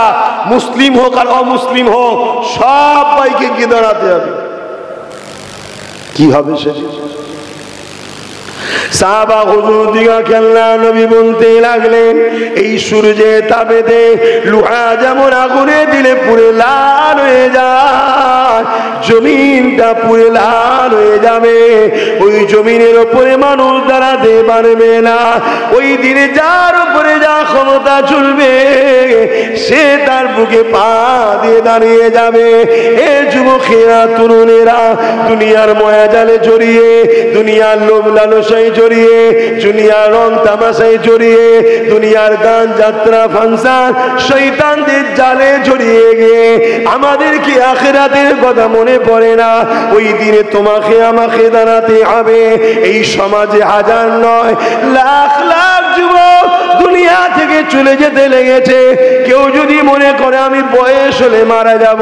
মুসলিম হোক আর অমুসলিম হোক, সবাইকে গিয়ে দাঁড়াতে হবে। কি হবে সেদিন? সাহাবা হুজুর দিগাকে আল্লাহ নবী বলতে লাগলেন, এই সূর্যে তাপেতে লোহা যেমন আগুনে দিলে পুড়ে লাল হয়ে যায়, জমিনটা পুড়ে লাল হয়ে যাবে, ওই জমিনের উপরে মানুষ দাঁড়াতে পারবে না। ওই দিনে যার উপরে যা ক্ষমতা চলবে, সে তার বুকে পা দিয়ে দাঁড়িয়ে যাবে। এ যুবকেরা, তরুণেরা, দুনিয়ার মায়াজালে জড়িয়ে, দুনিয়ার লোভ লালসায় জড়িয়ে, দুনিয়ার রং তামাশায় জড়িয়ে, দুনিয়ার গান যাত্রা ফাংশন শয়তানদের জালে জড়িয়ে গিয়ে আমাদের কি আখিরাতের কথা মনে পড়ে না? ওই দিনে তোমাকে আমাকে দাঁড়াতে হবে। এই সমাজে হাজার নয় লাখ লাখ যুবক দুনিয়া থেকে চলে যেতে লেগেছে। কেউ যদি মনে করে আমি বয়স হলে মারা যাব,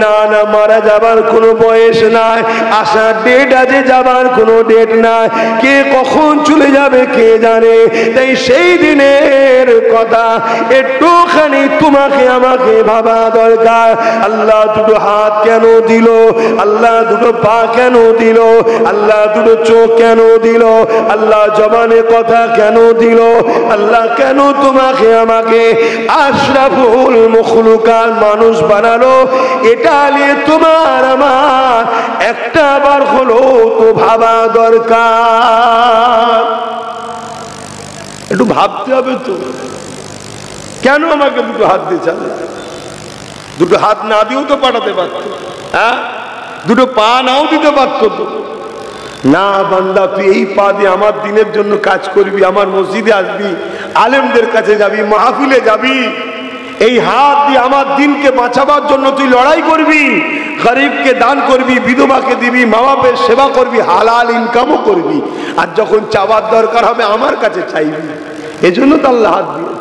না না, মারা যাবার কোনো বয়স নাই, আসার ডেট আছে, যাবার কোনো ডেট নাই। কে কখন চলে যাবে কে জানে। তাই সেই দিনের কথা একটুখানি তোমাকে আমাকে ভাবা দরকার। আল্লাহ দুটো হাত কেন দিল? আল্লাহ দুটো পা কেন দিল? আল্লাহ দুটো চোখ কেন দিল? আল্লাহ জবানে কথা কেন দিল? আল্লাহ কেন তোমাকে আমাকে আশরাফুল মখলুকাত মানুষ বানালো? এটা নিয়ে তোমার আমার একটা বার হলো তো ভাবা দরকার। একটু ভাবতে হবে তো, কেন আমাকে দুটো হাত দিয়ে চালে? দুটো হাত না দিয়েও তো পাঠাতে পারত, হ্যাঁ? দুটো পা নাও দিতে পারত তো। না বান্দা, তুই এই পা দিয়ে আমার দিনের জন্য কাজ করবি, আমার মসজিদে আসবি, আলেমদের কাছে যাবি, মাহফিলে যাবি। এই হাত দিয়ে আমার দিনকে বাঁচাবার জন্য তুই লড়াই করবি, গরিবকে দান করবি, বিধবাকে দিবি, মা বাপের সেবা করবি, হালাল ইনকামও করবি। আর যখন চাওয়ার দরকার হবে আমার কাছে চাইবি। এজন্য তো আল্লাহ হাত দিয়েছে।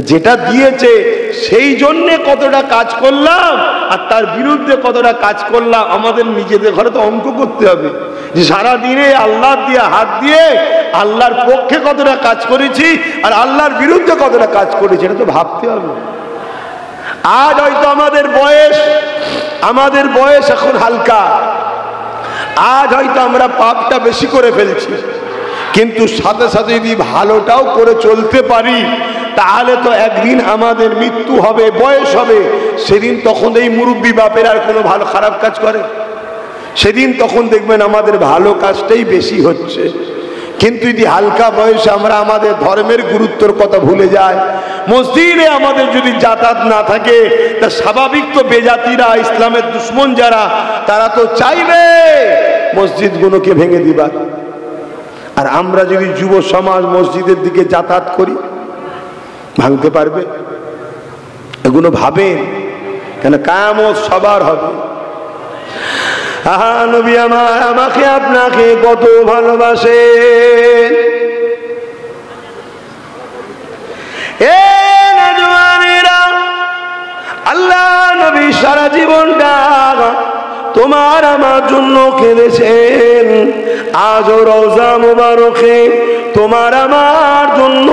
যেটা দিয়েছে সেই জন্যে কতটা কাজ করলাম আর তার বিরুদ্ধে কতটা কাজ করলাম, আমাদের নিজেদের ঘরে তো অঙ্ক করতে হবে যে সারাদিনে আল্লাহ দিয়ে হাত দিয়ে আল্লাহর পক্ষে কতটা কাজ করেছি আর আল্লাহর বিরুদ্ধে কতটা কাজ করেছি, এটা তো ভাবতে হবে। আজ হয়তো আমাদের বয়স এখন হালকা, আজ হয়তো আমরা পাপটা বেশি করে ফেলছি, কিন্তু সাথে সাথে যদি ভালোটাও করে চলতে পারি তাহলে তো একদিন আমাদের মৃত্যু হবে, বয়স হবে। সেদিন তখন এই মুরব্বী বাপের আর কোনো ভালো খারাপ কাজ করে? সেদিন তখন দেখবেন আমাদের ভালো কাজটাই বেশি হচ্ছে। কিন্তু যদি হালকা বয়সে আমরা আমাদের ধর্মের গুরুত্বর কথা ভুলে যাই, মসজিদে আমাদের যদি যাতায়াত না থাকে, তা স্বাভাবিক তো বেজাতিরা, ইসলামের দুশ্মন যারা, তারা তো চাইবে মসজিদগুলোকে ভেঙে দিবার। আর আমরা যদি যুব সমাজ মসজিদের দিকে যাতায়াত করি, ভাঙতে পারবে? এগুলো ভাবেন, কেন কিয়ামত সবার হবে। আহা নবী আমার আমাকে আপনাকে কত ভালোবাসে। এ নওজওয়ানেরা, আল্লাহ নবী সারা জীবনটা তোমার আমার জন্য কেঁদেছেন। আজও রওজা মুবারকে তোমার আমার জন্য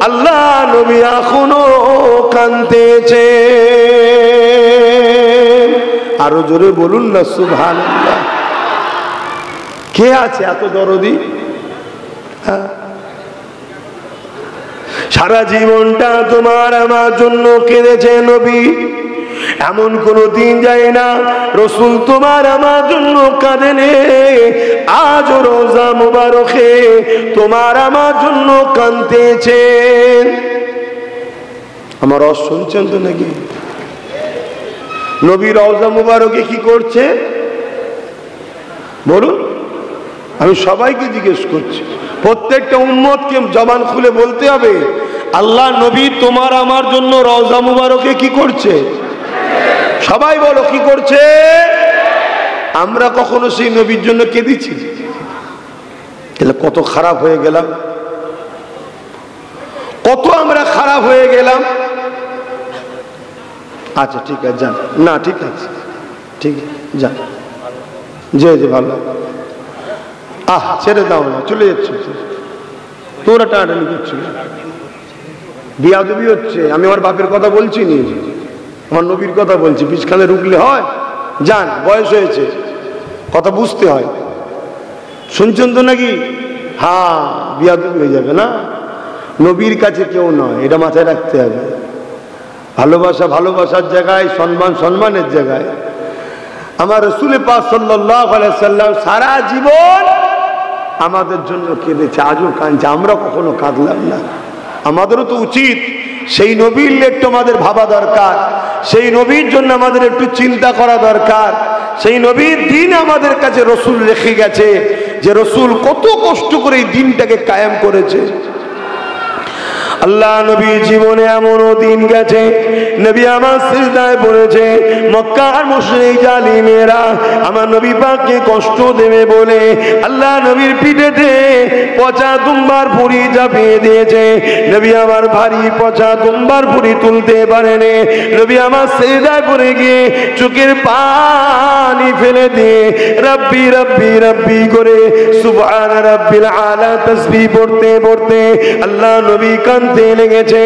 আল্লাহ নবী এখনো কাঁদতেছে। আরো জোরে বলুন না সুবহানাল্লাহ। কে আছে এত দরদি? সারা জীবনটা তোমার আমার জন্য কেঁদেছে নবী। এমন কোন দিন যায় না রাসূল তোমার আমার জন্য কাঁদেনে। আজ রোজা মুবারকে তোমার আমার জন্য কাঁদতেছেন। আমার রস শুনছেন তো নাকি? নবী রওজা মুবারকে কি করছে বলুন? আমি সবাইকে জিজ্ঞেস করছি, প্রত্যেকটা উম্মতকে জবান খুলে বলতে হবে, আল্লাহ নবী তোমার আমার জন্য রওজা মুবারকে কি করছে? সবাই বলো কি করছে? আমরা কখনো সেই নবীর জন্য কেঁদেছি? তাহলে কত খারাপ হয়ে গেলাম, কত আমরা খারাপ হয়ে গেলাম। আচ্ছা ঠিক আছে যান, না ঠিক আছে, ঠিক আছে যান। জি জি ভালো। ছেড়ে দাও না, চলে যাচ্ছে, তোরা টানাটানি করছিল, বিয়াদবি হচ্ছে। আমি আমার বাপের কথা বলছি নি, আমার নবীর কথা বলছি। পিছখানে রুকলে হয়? যান, বয়স হয়েছে, কথা বুঝতে হয়। শুনছেন তো নাকি? হ্যাঁ, বিয়াদবি হয়ে যাবে না। নবীর কাছে কেউ নয়, এটা মাথায় রাখতে হবে। ভালোবাসা ভালোবাসার জায়গায়, সম্মান সম্মানের জায়গায়। আমার রাসূল পাক সাল্লাল্লাহু আলাইহি সাল্লাম সারা জীবন আমাদের জন্য কেঁদেছে, আজও কাঁদছে। আমরা কখনো কাঁদলাম না। আমাদেরও তো উচিত সেই নবীর একটু আমাদের ভাবা দরকার, সেই নবীর জন্য আমাদের একটু চিন্তা করা দরকার। সেই নবীর দিন আমাদের কাছে রসুল রেখে গেছে, যে রসুল কত কষ্ট করে এই দিনটাকে কায়েম করেছে। আল্লাহ নবী জীবনে এমনও দিন গেছে, নবী আমার সিজদায় পড়েছে, মক্কার মুশরিক জালিমেরা আমার নবী পাককে কষ্ট দেবে বলে আল্লাহ নবীর পিঠেতে পচা দুম্বার ভুঁড়ি চাপিয়ে দিয়েছে। নবী আমার ভারী পচা দুম্বার ভুঁড়ি তুলতে পারেনি। নবী আমার সিজদায় পড়ে গিয়ে চোখের পানি ফেলে দিয়ে রব্বি রব্বি রব্বি করে সুবহান রাব্বিল আলা তাসবিহ পড়তে পড়তে আল্লাহ নবী কাঁদতে লেগেছে।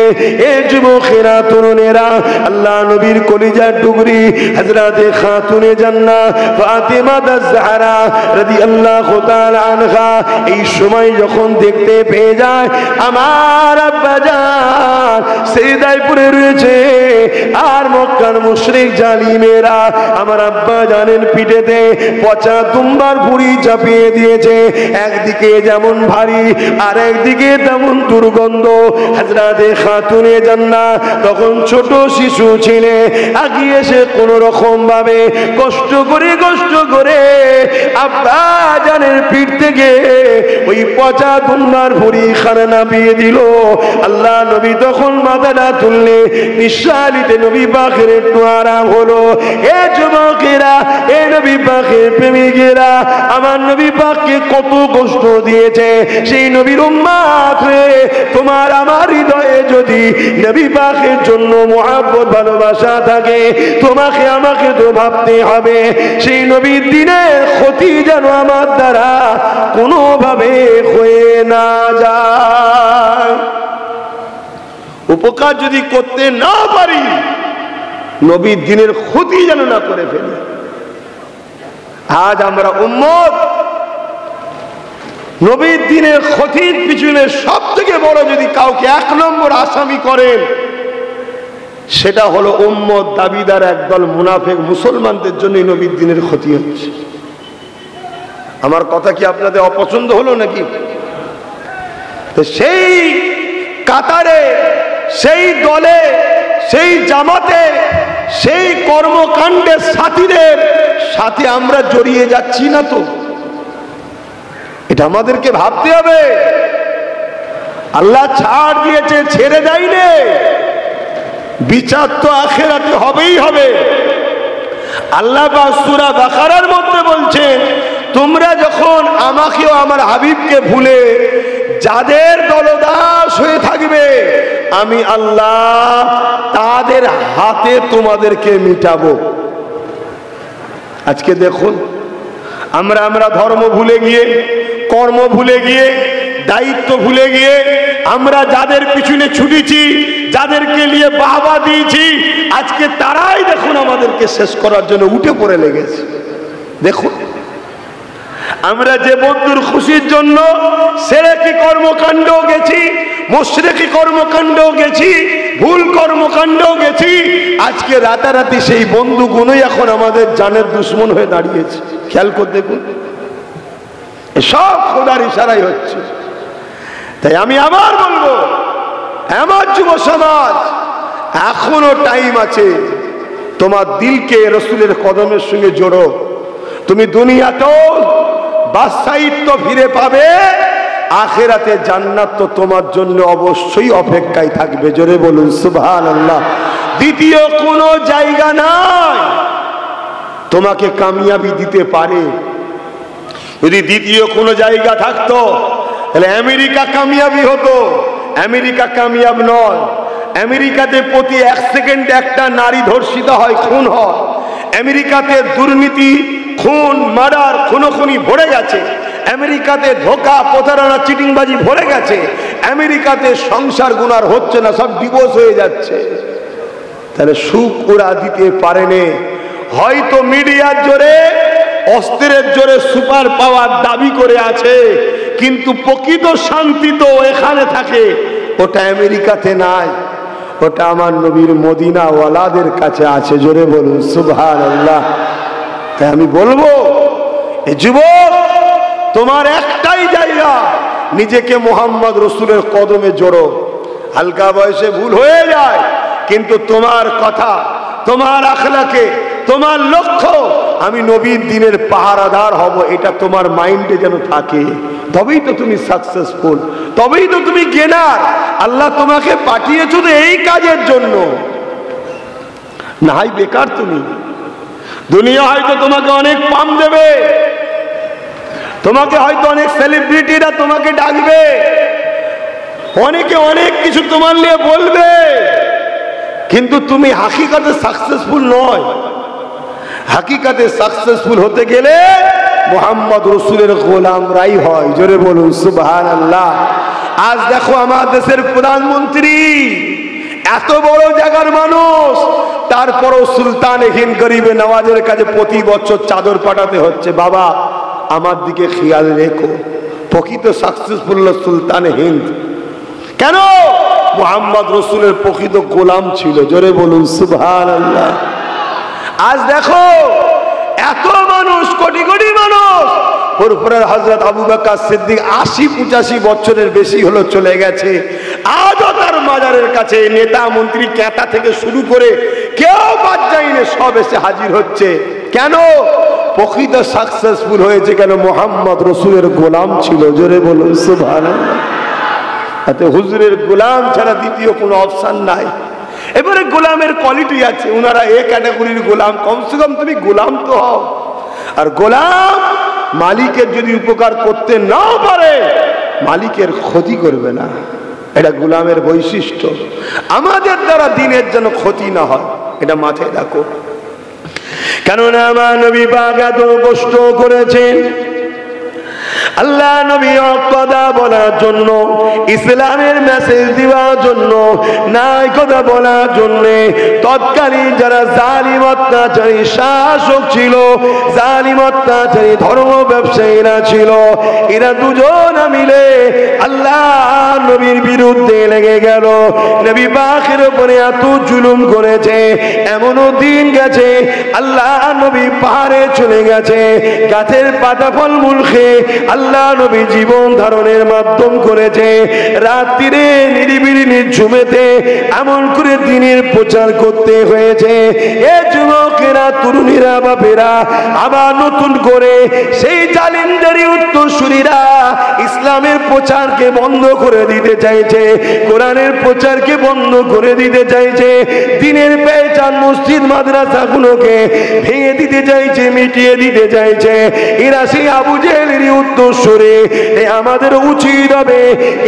এ যুবকেরা, তরুণেরা, আল্লাহ নবীর কলিজার টুকরি হযরতে খাতুনে জান্নাত ফাতিমা আয-জাহরা রাদিয়াল্লাহু তাআলা আনহা এই সময় যখন দেখতে পেয়ে যায় আমার আব্বাজান সিজদায় পড়ে রয়েছে, আর মক্কার মুশরিক জালিমেরা আমার আব্বাজানের পিঠেতে পচা দুম্বার ভুঁড়ি চাপিয়ে দিয়েছে, একদিকে যেমন ভারী আর একদিকে তেমন দুর্গন্ধ। হযরতে খাতুনে জান্নাত তখন ছোট শিশু ছিলে, আগিয়ে এসে কোন রকম ভাবে কষ্ট করে আব্বা জানের পিঠ থেকে ওই পচা দুম্বার ভুঁড়ি খানা নামিয়ে দিল। আল্লাহ নবী তখন মাথাটা তুললে নিঃশ্বাসিতে নবী পাকের একটু আরাম হলো। এ যুবকেরা, এ নবী পাকের প্রেমিকেরা, আমার নবী পাককে কত কষ্ট দিয়েছে সেই নবীর উম্মত রে, তোমার আমার হৃদয়ে যদি নবী পাকের জন্য মুহাব্বত ভালোবাসা থাকে, তোমাকে আমাকে তো ভাবতে হবে সেই নবীর দিনের ক্ষতি যেন আমার দ্বারা কোনোভাবে হয়ে না যায়। উপকার যদি করতে না পারি, নবীর দিনের ক্ষতি যেন না করে ফেলি। আজ আমরা উম্মত নবীর দিনের ক্ষতির পিছনে সব থেকে বড় যদি কাউকে 1 নম্বর আসামি করেন, সেটা হলো উম্মত দাবিদার একদল মুনাফিক মুসলমানদের জন্য নবীর দিনের ক্ষতি হচ্ছে। আমার কথা কি আপনাদের অপছন্দ হলো নাকি? তো সেই কাতারে, সেই দলে, সেই জামাতে, সেই কর্মকাণ্ডের সাথীদের সাথে আমরা জড়িয়ে যাচ্ছি না তো? এটা আমাদেরকে ভাবতে হবে। আল্লাহ ছাড় দিয়েছে, ছেড়ে দেয়নি। বিচার তো আখিরাতে হবেই হবে। আল্লাহ পাক সূরা বাকারার মধ্যে বলছেন, তোমরা যখন আমাকেও আমার হাবিবকে ভুলে যাদের দলদাস হয়ে থাকবে, আমি আল্লাহ তাদের হাতে তোমাদেরকে মিটাবো। আজকে দেখুন, আমরা ধর্ম ভুলে গিয়ে, কর্ম ভুলে গিয়ে, দায়িত্ব ভুলে গিয়ে আমরা যাদের পিছনে ছুটেছি, যাদেরকে নিয়ে বাহবা দিয়েছি, আজকে তারাই দেখুন আমাদেরকে শেষ করার জন্য উঠে পড়ে লেগেছে। দেখুন, আমরা যে বন্ধুর খুশির জন্য শিরকি কর্মকাণ্ডও গেছি, মুশরিকি কর্মকাণ্ডও গেছি, ভুল কর্মকাণ্ডও গেছি, আজকে রাতারাতি সেই বন্ধুগুলোই এখন আমাদের জানের দুশ্মন হয়ে দাঁড়িয়েছে। খেয়াল করে দেখুন, সব খোদার ইশারাই হচ্ছে। তাই আমি আবার বলবো, আমার যুব সমাজ, এখনো টাইম আছে। তোমার দিলকে রসুলের কদমের সঙ্গে জোড়ো। তুমি দুনিয়াতেও বাদশাহিত্ব ফিরে পাবে, আখিরাতে জান্নাত তো তোমার জন্য অবশ্যই অপেক্ষায় থাকবে। জোরে বলুন সুবহানাল্লাহ। দ্বিতীয় কোনো জায়গা নাই তোমাকে কামিয়াবি দিতে পারে। যদি দ্বিতীয় কোনো জায়গা থাকতো তাহলে আমেরিকা কামিয়াবি হতো। আমেরিকা কামিয়াব নয়। আমেরিকাতে প্রতি 1 সেকেন্ডে একটা নারী ধর্ষিত হয়, খুন হয়। আমেরিকাতে দুর্নীতি খুন মার্ডার খুনোখুনি ভরে গেছে, আমেরিকাতে ধোঁকা প্রতারণা চিটিংবাজি ভরে গেছে, আমেরিকাতে সংসার গুনার হচ্ছে না, সব ডিভোর্স হয়ে যাচ্ছে। তাহলে সুখ ওরা দিতে পারেনি, হয়তো মিডিয়ার জোরে অস্ত্রের জোরে সুপার পাওয়ার দাবি করে আছে, কিন্তু প্রকৃত শান্তি তো এখানে থাকে, ওটা আমেরিকাতে নাই, ওটা আমার নবীর মদিনা ওয়ালাদের কাছে আছে। জোরে বলুন সুবহানাল্লাহ। তাই আমি বলবো, এই যুবক, তোমার একটাই জায়গা, নিজেকে মোহাম্মদ রসুলের কদমে জোড়ো। হালকা বয়সে ভুল হয়ে যায়, কিন্তু তোমার কথা, তোমার আখলাকে, তোমার লক্ষ্য আমি নবীর দিনের পাহারাদার হব, এটা তোমার মাইন্ডে যেন থাকে, তবেই তো তুমি সাকসেসফুল, তবেই তো তুমি গেনার। আল্লাহ তোমাকে পাঠিয়েছো তো এই কাজের জন্য, না হয় বেকার তুমি। দুনিয়া হয়তো তোমাকে অনেক পাম দেবে, তোমাকে হয়তো অনেক সেলিব্রিটিরা তোমাকে ডাকবে, অনেকে অনেক কিছু তোমার নিয়ে বলবে, কিন্তু তুমি হাকিকাতে সাকসেসফুল নয়। হাকিকাতে সাকসেসফুল হতে গেলে মোহাম্মদ রসুলের গোলামরাই হয়। জোরে বলুন সুবহানাল্লাহ। আজ দেখো আমার দেশের প্রধানমন্ত্রী, এত বড় জায়গার মানুষ, তারপরও সুলতান হিন্দ গরিবে নওয়াজের কাছে প্রতি বছর চাদর পাঠাতে হচ্ছে, বাবা আমার দিকে খেয়াল রেখো। প্রকৃত সাকসেসফুল সুলতান হিন্দ। কেন? মোহাম্মদ রসুলের প্রকৃত গোলাম ছিল। জোরে বলুন সুবহানাল্লাহ। আজ দেখো এত মানুষ, কোটি কোটি মানুষ, ফুরফুরার হযরত আবু বকর সিদ্দিক ৮০-৮৫ বছরের বেশি হলো চলে গেছে, আজও তার মাজারের কাছে নেতা মন্ত্রী ক্যাতা থেকে শুরু করে কেউ বাদ যায়নি, সব এসে হাজির হচ্ছে। কেন? প্রকৃত সাকসেসফুল হয়েছে কেন? মোহাম্মদ রসুলের গোলাম ছিল। জোরে বলুন সুবহানাল্লাহ। এতে হুজুরের গোলাম ছাড়া দ্বিতীয় কোনো অপশন নাই। এবারে গোলামের কোয়ালিটি আছে, ওনারা এ ক্যাটাগরির গোলাম, কমসে কম তুমি গোলাম তো হও। আর গোলাম মালিকের যদি উপকার করতে নাও পারে, মালিকের ক্ষতি করবে না, এটা গোলামের বৈশিষ্ট্য। আমাদের দ্বারা দিনের যেন ক্ষতি না হয়, এটা মাথায় রাখো। কেননা আমার নবী পাক এত কষ্ট করেছেন, আল্লাহ নবী কথা বলার জন্য, ইসলামের মেসেজ দেওয়ার জন্য, নাই কথা বলার জন্য তৎকালীন যারা জালিম অত্যাচারী শাসক ছিল, জালিম অত্যাচারী ধর্ম ব্যবসায়ীরা ছিল, এরা দুজনা মিলে আল্লাহ নবীর বিরুদ্ধে লেগে গেল। নবী পাকের উপরে এত জুলুম করেছে, এমনও দিন গেছে আল্লাহ নবী পাহাড়ে চলে গেছে, গাছের পাতা ফল মূল খেয়ে আল্লাহ নবী জীবন ধারণের মাধ্যম করেছে। রাত্রিরে নিরিবিলি নিঝুমেতে এমন করে দিনের প্রচার করতে হয়েছে। এ যুবকেরা, তরুণীরা, বাপেরা আবার নতুন করে সেই জালিমদারি উত্তরসূরিরা ইসলামের প্রচারকে বন্ধ করে দিতে চাইছে, কোরআনের প্রচারকে বন্ধ করে দিতে চাইছে, দিনের পেহচান মসজিদ মাদ্রাসাগুলোকে ভেঙে দিতে চাইছে, মিটিয়ে দিতে চাইছে। এরা সেই আবু জেহেলেরই উত্তরসূরি। আমাদের উচিত হবে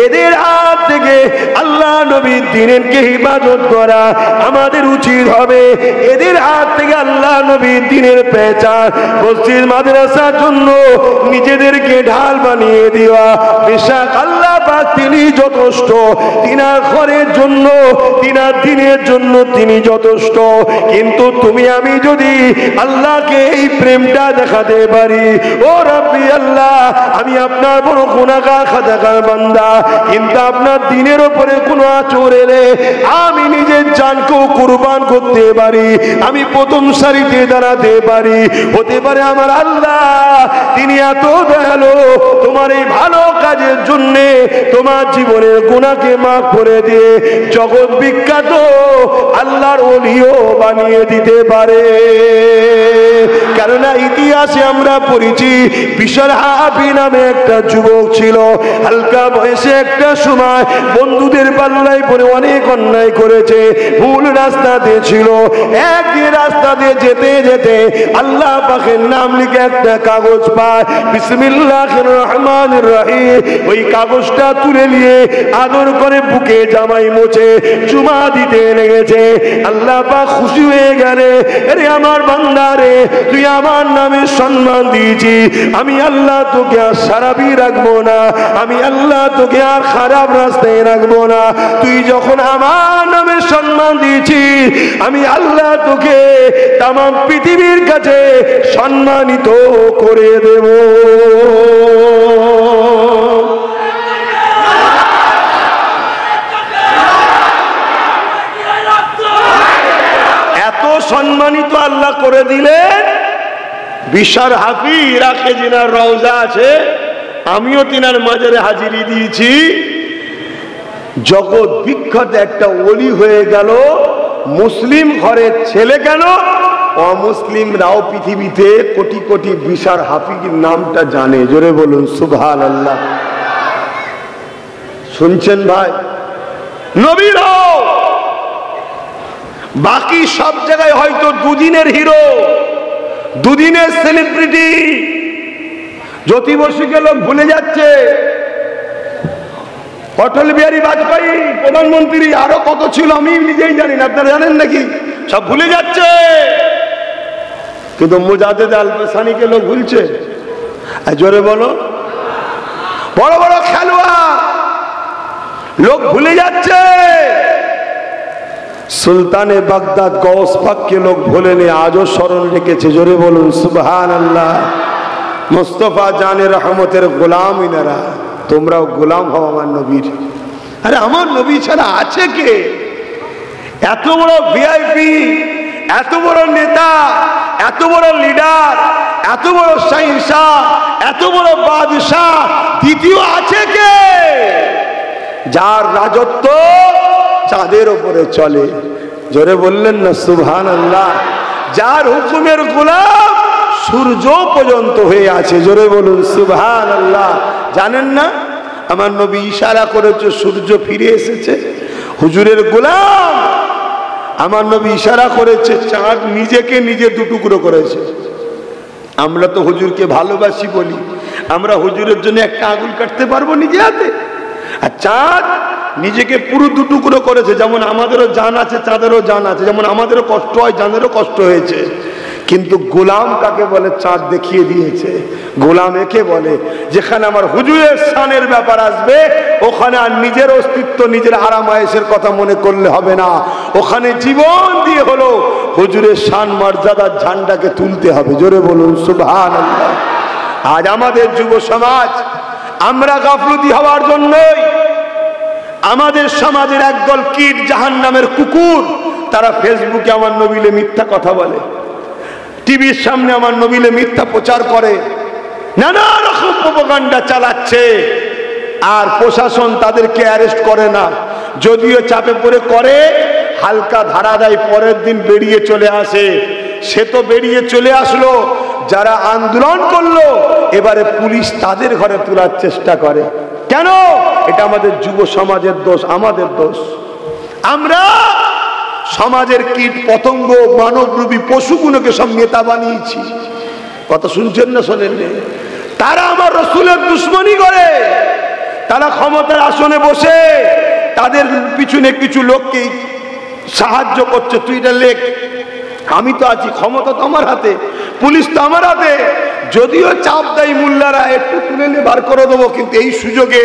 এদের হাত থেকে আল্লাহ নবীর দ্বীনকে হিফাজত করা। আমাদের উচিত হবে এদের হাত থেকে আল্লাহ নবীর দ্বীনের পেহচান মসজিদ মাদ্রাসার জন্য নিজেদেরকে ঢাল বানিয়ে দেওয়া। বেশক আল্লাহ পাক তিনি যথেষ্ট, তিনার ঘরের জন্য, তিনার দ্বীনের জন্য তিনি যথেষ্ট। কিন্তু তুমি আমি যদি আল্লাহকে এই প্রেমটা দেখাতে পারি, ও রাব্বি আল্লাহ, আমি আপনার বড় গুনাহগার খাতাকার বান্দা, কিন্তু আপনার দ্বীনের উপরে কোনো আঁচড় এলে আমি নিজের জানকেও কুরবান করতে পারি, আমি প্রথম সারিতে দাঁড়াতে পারি। হতে পারে আমার আল্লাহ তিনি এত দয়ালু, তোমার এই ভালো কাজের জন্য তোমার জীবনের গুনাহকে মাফ করে দিয়ে জগৎ বিখ্যাত আল্লাহর ওলিও বানিয়ে দিতে পারে। কেননা ইতিহাসে আমরা পড়েছি, বিশাল হাফি নামে একটা যুবক ছিল, হালকা বয়সে একটা সময় বন্ধুদের পাল্লায় পড়ে অনেক অন্যায় করেছে, ভুল রাস্তাতে ছিল। একদিন রাস্তা দিয়ে যেতে যেতে আল্লাহ পাকের নাম লিখে একটা কাগজ পায়, বিসমিল্লাহির রহমানির রহিম। ওই কাগজটা তুলে নিয়ে আদর করে বুকে জামাই মোছে চুমা দিতে লেগেছে। আল্লাহ পাক খুশি হয়ে গেলে, আরে আমার বান্দা রে, তুই আমার নামে সম্মান দিয়েছি, আমি আল্লাহ তোকে আর সারাবি রাখবো না, আমি আল্লাহ তোকে আর খারাপ রাস্তায় রাখবো না। তুই যখন আমার নামে সম্মান দিয়েছি, আমি আল্লাহ তোকে তামাম পৃথিবীর কাছে সম্মানিত করে দেব। এত সম্মানিত আল্লাহ করে দিলেন। বিশার হাফি ইরাকে জিনার রওজা আছে, আমিও তিনার মাজারে হাজিরি দিয়েছি। জগৎ বিখ্যাত একটা ওলি হয়ে গেল, মুসলিম ঘরের ছেলে কেন, অমুসলিমরাও পৃথিবীতে কোটি কোটি বিশার হাফির নামটা জানে। জোরে বলুন সুবহানাল্লাহ। শুনছেন ভাই? নবীরাও বাকি সব জায়গায় হয়তো দুদিনের হিরো, দুদিনের সেলিব্রিটি, জ্যোতি বসুকে লোক ভুলে যাচ্ছে, অটল বিহারী বাজপেয়ী প্রধানমন্ত্রী, আরো কত ছিল আমি নিজেই জানি না, আপনারা জানেন নাকি? সব ভুলে যাচ্ছে। কিন্তু মুজাদ্দেদ আল পেশানিকে লোক ভুলছে। জোরে বলো। বড় বড় খেলোয়াড় লোক ভুলে যাচ্ছে। সুলতানে বাগদাদ গৌস পাককে লোক ভুলেনি, আজও স্মরণ রেখেছে। জোরে বলুন সুবহানাল্লাহ। মুস্তাফা জানে রহমতের গোলাম ইনারা, তোমরাও গোলাম হও আমার নবীর। আরে আমার নবী ছাড়া আছে কে? এত বড় ভিআইপি, এত বড় নেতা, এত বড় লিডার, এত বড় শাহিনশাহ, এত বড় বাদশাহ, দ্বিতীয় আছে কে? যার রাজত্ব চাঁদের উপরে চলে। জোরে বললেন না সুবহানাল্লাহ। যার হুকুমের গোলাম সূর্য পর্যন্ত হয়ে আছে। জোরে বলুন সুবহানাল্লাহ। জানেন না আমার নবী ইশারা করেছে সূর্য ফিরে এসেছে। হুজুরের গোলাম আমার নবী ইশারা করেছে চাঁদ নিজেকে নিজে দুটুকরো করেছে। আমরা তো হুজুরকে ভালোবাসি বলি, আমরা হুজুরের জন্য একটা আঙুল কাটতে পারবো নিজে হাতে? আর চাঁদ নিজেকে পুরো দুটুকরো করেছে। যেমন আমাদেরও জান আছে, চাঁদেরও জান আছে, যেমন আমাদেরও কষ্ট হয়, চাঁদেরও কষ্ট হয়েছে। কিন্তু গোলাম কাকে বলে? চাঁদ দেখিয়ে দিয়েছে। গোলাম একে বলে যেখানে আমার হুজুরের শানের ব্যাপার আসবে, ওখানে আর নিজের অস্তিত্ব, নিজের আরাম আয়েশের কথা মনে করলে হবে না। ওখানে জীবন দিয়ে হলো হুজুরের শান মর্যাদার ঝান্ডাকে তুলতে হবে। জোরে বলুন সুবহানাল্লাহ। আজ আমাদের যুব সমাজ, আমরা গাফলতি হওয়ার জন্যই আমাদের সমাজের একদল কীট জাহান্নামের কুকুর, তারা ফেসবুকে আমার নবীলে মিথ্যা কথা বলে, টিভির সামনে আমার নবীলে মিথ্যা প্রচার করে, নানা রকম প্রোপাগান্ডা চালাচ্ছে। আর প্রশাসন তাদেরকে অ্যারেস্ট করে না, যদিও চাপে পড়ে করে, হালকা ধারা দেয়, পরের দিন বেরিয়ে চলে আসে। সে তো বেরিয়ে চলে আসলো, যারা আন্দোলন করলো এবারে পুলিশ তাদের ঘরে তোলার চেষ্টা করে। কেন? এটা আমাদের যুব সমাজের দোষ, আমাদের দোষ। আমরা সমাজের কীট পতঙ্গ মানবরূপী পশুগুলোকে সব নেতা বানিয়েছি। কথা শুনছেন না শোনেন? তারা আমার রসুলের দুশ্মনী করে, তারা ক্ষমতার আসনে বসে তাদের পিছনে কিছু লোককে সাহায্য করছে। তুই এটা লেখ, আমি তো আছি, ক্ষমতা তো আমার হাতে, পুলিশ তো আমার হাতে। যদিও চাপ দেয় মোল্লারা, একটু তুলে নিয়ে বার করে দেবো, কিন্তু এই সুযোগে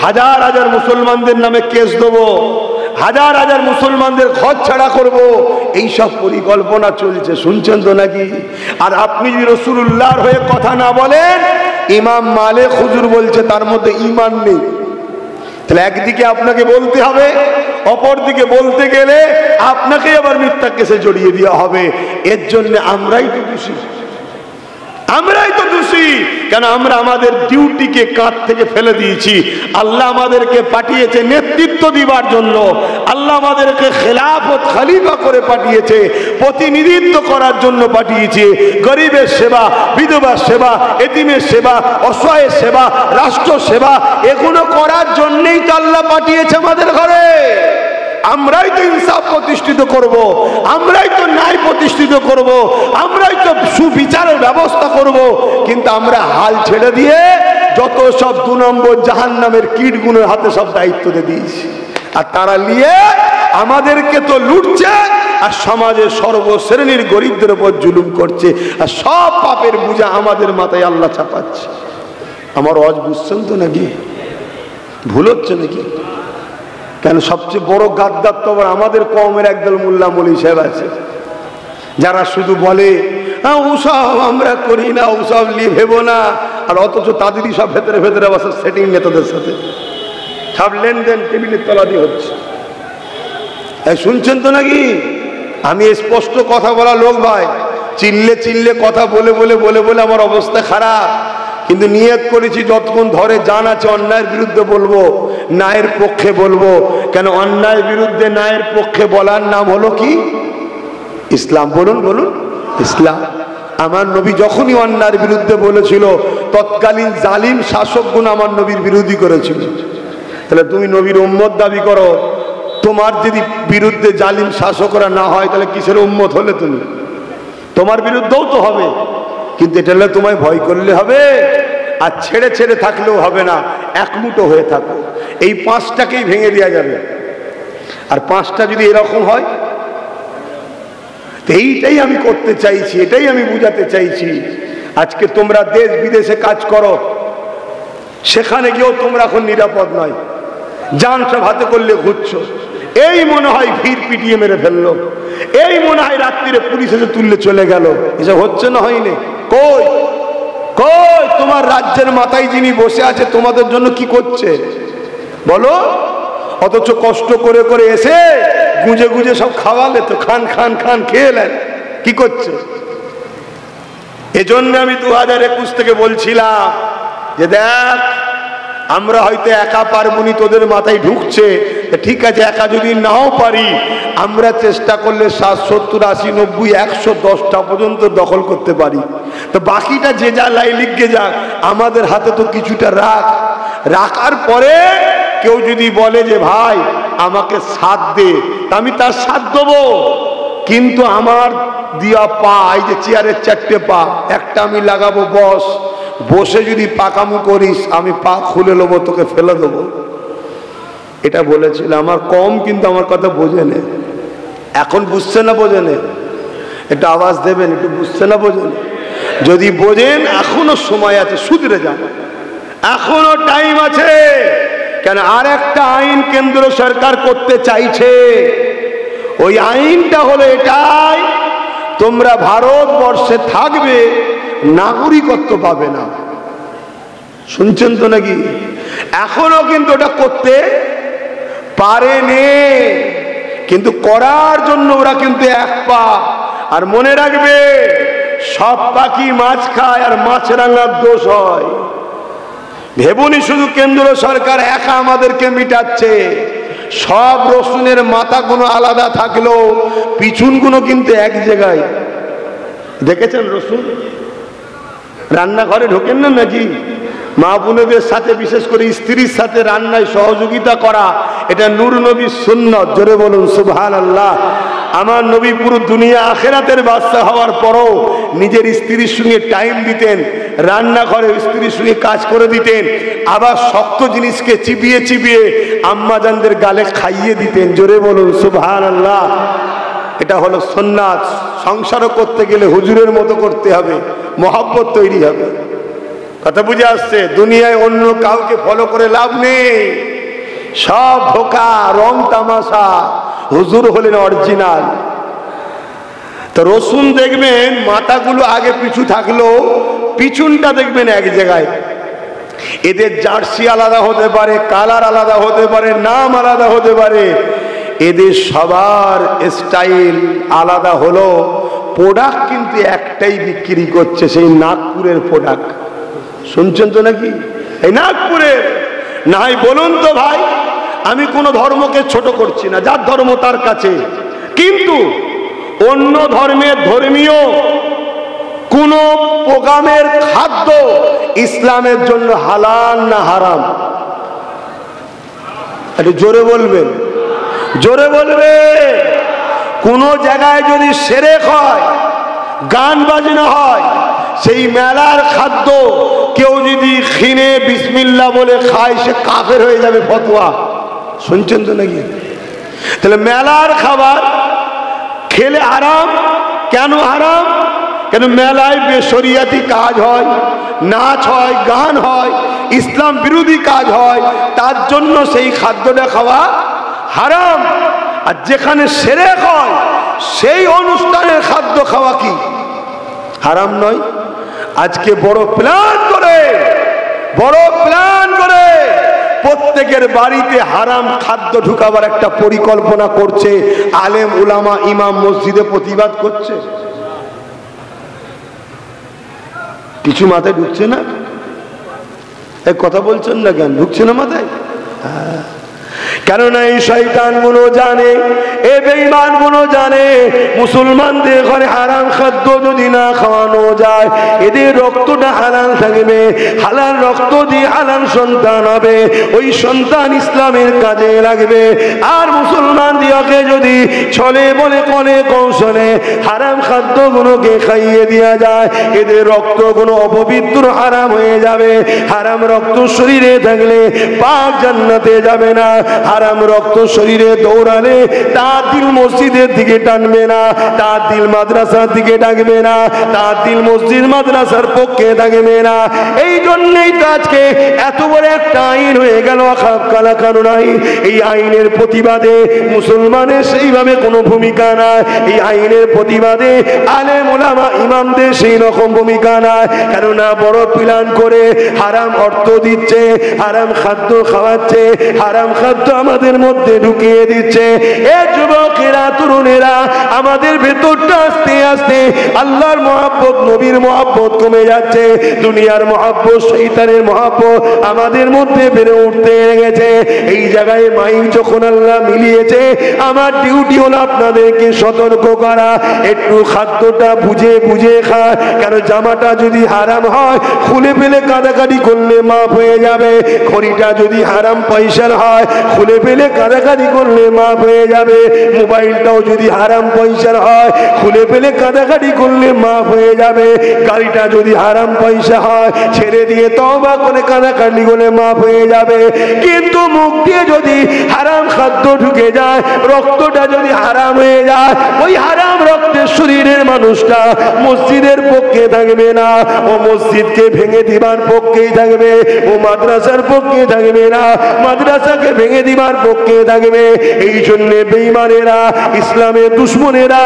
হাজার হাজার মুসলমানদের নামে কেস দেবো, হাজার হাজার মুসলমানদের ঘর ছাড়া করব, এইসব পরিকল্পনা চলছে। শুনছেন তো নাকি? আর আপনি যদি রাসূলুল্লাহর হয়ে কথা না বলেন, ইমাম মালিক হুজুর বলছে তার মধ্যে ঈমান নেই। তাহলে একদিকে আপনাকে বলতে হবে, অপরদিকে বলতে গেলে আপনাকে আবার মিথ্যা কেসে জড়িয়ে দেওয়া হবে। এর জন্য আমরাই তো দোষী, আমরাই তো দোষী। কেন? আমরা আমাদের ডিউটিকে কাঁধ থেকে ফেলে দিয়েছি। আল্লাহ আমাদেরকে পাঠিয়েছে নেতৃত্ব দিবার জন্য, আল্লাহ আমাদেরকে খেলাফত খলিফা করে পাঠিয়েছে, প্রতিনিধিত্ব করার জন্য পাঠিয়েছে। গরিবের সেবা, বিধবার সেবা, এতিমের সেবা, অসহায়ের সেবা, রাষ্ট্র সেবা, এগুলো করার জন্যই তো আল্লাহ পাঠিয়েছে আমাদের ঘরে। আমরাই তো ইনসাফ প্রতিষ্ঠিত করব, আমরাই তো ন্যায় প্রতিষ্ঠিত করব, আমরাই তো সুবিচারের ব্যবস্থা করব। কিন্তু আমরা হাল ছেড়ে দিয়ে যত সব 2 নম্বর জাহান্নামের কীটগুলোর হাতে সব দায়িত্ব দিয়ে দিয়েছি, আর তারা নিয়ে আমাদেরকে তো লুটছে আর সমাজের সর্বশ্রেণীর গরিবদের উপর জুলুম করছে, আর সব পাপের বোঝা আমাদের মাথায় আল্লাহ চাপাচ্ছে। আমার ওয়াজ বুঝছেন তো নাকি? ভুল হচ্ছে নাকি? কেন সবচেয়ে বড় গাদ্দার তো আবার আমাদের কওমের একদল মোল্লা মৌলী সাহেব আছে, যারা শুধু বলে ওসব আমরা করি না, ওসব নিয়ে ভেবো না, আর অথচ তাদেরই সব ভেতরে ভেতরে বসে সেটিং নেতাদের সাথে সব লেনদেন টেবিলের তলা দিয়ে হচ্ছে। শুনছেন তো নাকি? আমি স্পষ্ট কথা বলা লোক ভাই, চিল্লে চিল্লে কথা বলে বলে বলে বলে আমার অবস্থা খারাপ, কিন্তু নিয়ত করেছি যতক্ষণ ধরে জান আছে অন্যায়ের বিরুদ্ধে বলবো, ন্যায়ের পক্ষে বলবো। কেন অন্যায়ের বিরুদ্ধে ন্যায়ের পক্ষে বলার নাম হলো কি? ইসলাম। বলুন বলুন, ইসলাম। আমার নবী যখনই অন্যায়ের বিরুদ্ধে বলেছিল, তৎকালীন জালিম শাসকগুণ আমার নবীর বিরোধী করেছিল। তাহলে তুমি নবীর উম্মত দাবি করো, তোমার যদি বিরুদ্ধে জালিম শাসকরা না হয় তাহলে কিসের উম্মত হলে তুমি? তোমার বিরুদ্ধেও তো হবে, কিন্তু এটা হলে তোমায় ভয় করলে হবে, আর ছেড়ে ছেড়ে থাকলেও হবে না। একমুটো হয়ে থাকো, এই 5টাকেই ভেঙে দেওয়া যাবে। আর 5টা যদি এরকম হয়, এইটাই আমি করতে চাইছি, এটাই আমি বুঝাতে চাইছি। আজকে তোমরা দেশ বিদেশে কাজ করো, সেখানে গিয়েও তোমরা এখন নিরাপদ নয়, জান সব হাতে করলে ঘুরছো। এই মনে হয় ভিড় পিটিয়ে মেরে ফেললো, এই মনে হয় রাত্রিরে পুলিশ এসে তুললে চলে গেল। এসব হচ্ছে না হয়নি? কই কই তোমার রাজ্যের মাথায় যিনি বসে আছে তোমাদের জন্য কি করছে বলো? অথচ কষ্ট করে করে এসে গুঁজে গুঁজে সব খাওয়ালে তো, খান খান খান খেয়েলেন, কি করছে? এজন্য আমি 2021 থেকে বলছিলাম যে দেখ, আমরা হয়তো একা পারবনি, তোদের মাথায় ঢুকছে, ঠিক আছে, একা যদি নাও পারি, আমরা চেষ্টা করলে 60, 70, 80, 90, 110টা পর্যন্ত দখল করতে পারি। তো বাকিটা যে যা লাই লিখে যাক, আমাদের হাতে তো কিছুটা রাখার পরে কেউ যদি বলে যে ভাই আমাকে সাথ দে, আমি তার সাথ দেবো, কিন্তু আমার দিয়া পা, এই যে চেয়ারের 4টে পা, একটা আমি লাগাবো বসে যদি পাকামু করিস আমি পা খুলে নেবো, তোকে ফেলে দেবো। এটা বলেছিল আমার কম, কিন্তু আমার কথা বোঝে না। এখন বুঝছে না বোঝে না? একটু আওয়াজ দেবেন, একটু বুঝছে না বোঝেন? যদি বোঝেন এখনো সময় আছে, শুধরে যান, এখনো টাইম আছে। কেন আর একটা আইন কেন্দ্র সরকার করতে চাইছে, ওই আইনটা হলো এটাই, তোমরা ভারতবর্ষে থাকবে, নাগরিকত্ব পাবে না। শুনছেন তো নাকি? এখনো কিন্তু ওটা করতে পারেনি, কিন্তু করার জন্য ওরা কিন্তু এক পা। আর মনে রাখবে, সব পাখি মাছ খায় আর মাছ রাঙার দোষ হয়। ভেবনি শুধু কেন্দ্র সরকার একা আমাদেরকে মিটাচ্ছে, সব রসুনের মাথাগুলো আলাদা থাকলেও পিছনগুলো কিন্তু এক জায়গায়। দেখেছেন রসুন? রান্নাঘরে ঢোকেন না নাকি? মা বোনেদের সাথে, বিশেষ করে স্ত্রীর সাথে রান্নায় সহযোগিতা করা, এটা নূর নবীর সুন্নাত। জোরে বলুন সুবহানাল্লাহ। আমার নবী পুরো দুনিয়া আখেরাতের বাদশা হওয়ার পরও নিজের স্ত্রীর সঙ্গে টাইম দিতেন, রান্নাঘরে স্ত্রীর সঙ্গে কাজ করে দিতেন, আবার শক্ত জিনিসকে চিবিয়ে চিবিয়ে আম্মাজানদের গালে খাইয়ে দিতেন। জোরে বলুন সুবহানাল্লাহ। এটা হলো সুন্নাত। সংসারও করতে গেলে হুজুরের মতো করতে হবে, মহব্বত তৈরি হবে। কথা বুঝে আসছে? দুনিয়ায় অন্য কাউকে ফলো করে লাভ নেই, সব ধোঁকা, রং তামাশা। হুজুর হলেন অরিজিনাল। তো রসুন দেখবেন মাথাগুলো আগে পিছু থাকলেও পিছনটা দেখবেন এক জায়গায়। এদের জার্সি আলাদা হতে পারে, কালার আলাদা হতে পারে, নাম আলাদা হতে পারে, এদের সবার স্টাইল আলাদা হলো, প্রোডাক্ট কিন্তু একটাই বিক্রি করছে, সেই নাগপুরের প্রোডাক্ট। শুনছেন তো নাকি? এই নাগপুরের নাই বলুন তো ভাই, আমি কোনো ধর্মকে ছোট করছি না, যার ধর্ম তার কাছে, কিন্তু অন্য ধর্মের ধর্মীয় কোন প্রোগ্রামের খাদ্য ইসলামের জন্য হালাল না হারাম? একটু জোরে বলবেন। জোরে বলবে। কোন জায়গায় যদি শিরক হয়, গান বাজনা হয়, সেই মেলার খাদ্য কেউ যদি খিনে বিসমিল্লাহ বলে খায় সে কাফের হয়ে যাবে, ফতোয়া শুনছেন তো নাকি? তাহলে মেলার খাবার খেলে হারাম। কেন হারাম? কেন মেলায় বেশরিয়াতি কাজ হয়, নাচ হয়, গান হয়, ইসলাম বিরোধী কাজ হয়, তার জন্য সেই খাদ্যটা খাওয়া হারাম। আর যেখানে শিরক হয় সেই অনুষ্ঠানের খাদ্য খাওয়া কি হারাম নয়? আজকে বড় প্ল্যান করে প্রত্যেকের বাড়িতে হারাম খাদ্য ঢুকাবার একটা পরিকল্পনা করছে। আলেম উলামা ইমাম মসজিদে প্রতিবাদ করছে। কিছু মাথায় ঢুকছে না? এক কথা বলছেন না কেন? ঢুকছে না মাথায়? কেননা এই শয়তান গুলো জানে, এ বেঈমান গুলো জানে, মুসলমানদের ঘরে হারাম খাদ্য যদি না খাওয়ানো যায় এদের রক্তটা হালাল থাকবে, হালাল রক্ত দিয়ে হালাল সন্তান হবে, ওই সন্তান ইসলামের কাজে লাগবে। আর মুসলমান দিয়াকে যদি ছলে বলে কলে কৌশলে হারাম খাদ্যগুলোকে খাইয়ে দেওয়া যায়, এদের রক্তগুলো অপবিত্র হারাম হয়ে যাবে। হারাম রক্ত শরীরে থাকলে পাক জান্নাতে যাবে না। হারাম রক্ত শরীরে দৌড়ালে তার দিল মসজিদের দিকে টানবে না, তার দিল মাদ্রাসার দিকে ডাকবে না, তার দিল মসজিদ মাদ্রাসার পক্ষে থাকবে না। এই জন্যই তো আজকে এত বড় একটা আইন হয়ে গেল আখাব কালাকানুন আইন। এই আইনের প্রতিবাদে মুসলমানের সেইভাবে কোনো ভূমিকা নাই। এই আইনের প্রতিবাদে আলেম ওলামা ইমামদের সেই রকম ভূমিকা নাই। কেননা বড় প্ল্যান করে হারাম অর্থ দিচ্ছে, হারাম খাদ্য খাওয়াচ্ছে, হারাম খাদ্য আমাদের মধ্যে ঢুকিয়ে দিচ্ছে। এ যুবকেরা, তরুণেরা, আমাদের ভেতরটা আস্তে আস্তে আল্লাহর মহব্বত, নবীর মহব্বত কমে যাচ্ছে। দুনিয়ার মহব্বত, শয়তানের মহব্বত আমাদের মধ্যে বেড়ে উঠতে গেছে। এই জায়গায় মাইক যখন আল্লাহ মিলিয়েছে, আমার ডিউটি হলো আপনাদেরকে সতর্ক করা, একটু খাদ্যটা বুঝে বুঝে খা। কেন জামাটা যদি হারাম হয় খুলে ফেলে কাঁদাকাটি করলে মাফ হয়ে যাবে। ঘড়িটা যদি হারাম পয়সার হয় খুলে ফেলে কাঁদাকাটি করলে মাফ হয়ে যাবে। মোবাইলটাও যদি হারাম পয়সার হয় খুলে ফেলে কাঁদাকাটি করলে মাফ হয়ে যাবে। গাড়িটা যদি হারাম পয়সা হয় ছেড়ে দিয়ে তওবা করে কাঁদাকাটি করলে মাফ হয়ে যাবে। কিন্তু মুখ দিয়ে যদি হারাম খাদ্য ঢুকে যায়, রক্তটা যদি হারাম হয়ে যায়, ওই হারাম রক্তের শরীরের মানুষটা মসজিদের পক্ষে থাকবে না, ও মসজিদকে ভেঙে দিবার পক্ষেই থাকবে, ও মাদ্রাসার পক্ষে থাকবে না, মাদ্রাসাকে ভেঙে দিবার পক্ষে থাকবে। এই জন্য বেঈমানেরা, ইসলামের দুশমনেরা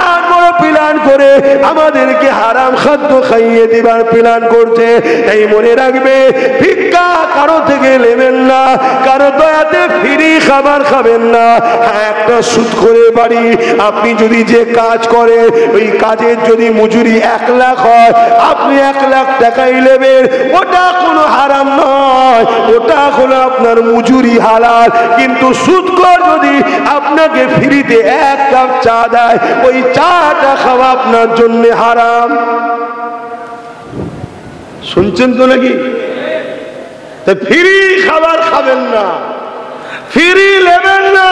আর বড় প্ল্যান করে আমাদেরকে হারাম খাদ্য খাইয়ে দিবার প্ল্যান করছে। তাই মনে রাখবে, ভিক্ষা কারো থেকে নেবেন না, কারো দয়াতে ফ্রি খাবার খাবেন না। হ্যাঁ, একটা সুদ করে বাড়ি আপনি যদি যে কাজ করেন ওই কাজের যদি মজুরি 1 লাখ হয়, আপনি 1 লাখ টাকাই নেবেন, ওটা কোনো হারাম নয়, ওটা হলো আপনার মজুরি হালাল। কিন্তু সুদখোর যদি আপনাকে ফ্রিতে 1 কাপ চা দেয়, ওই চাটা খাওয়া আপনার জন্য হারাম। শুনছেন তো নাকি? ফ্রি খাবার খাবেন না, ফ্রি নেবেন না।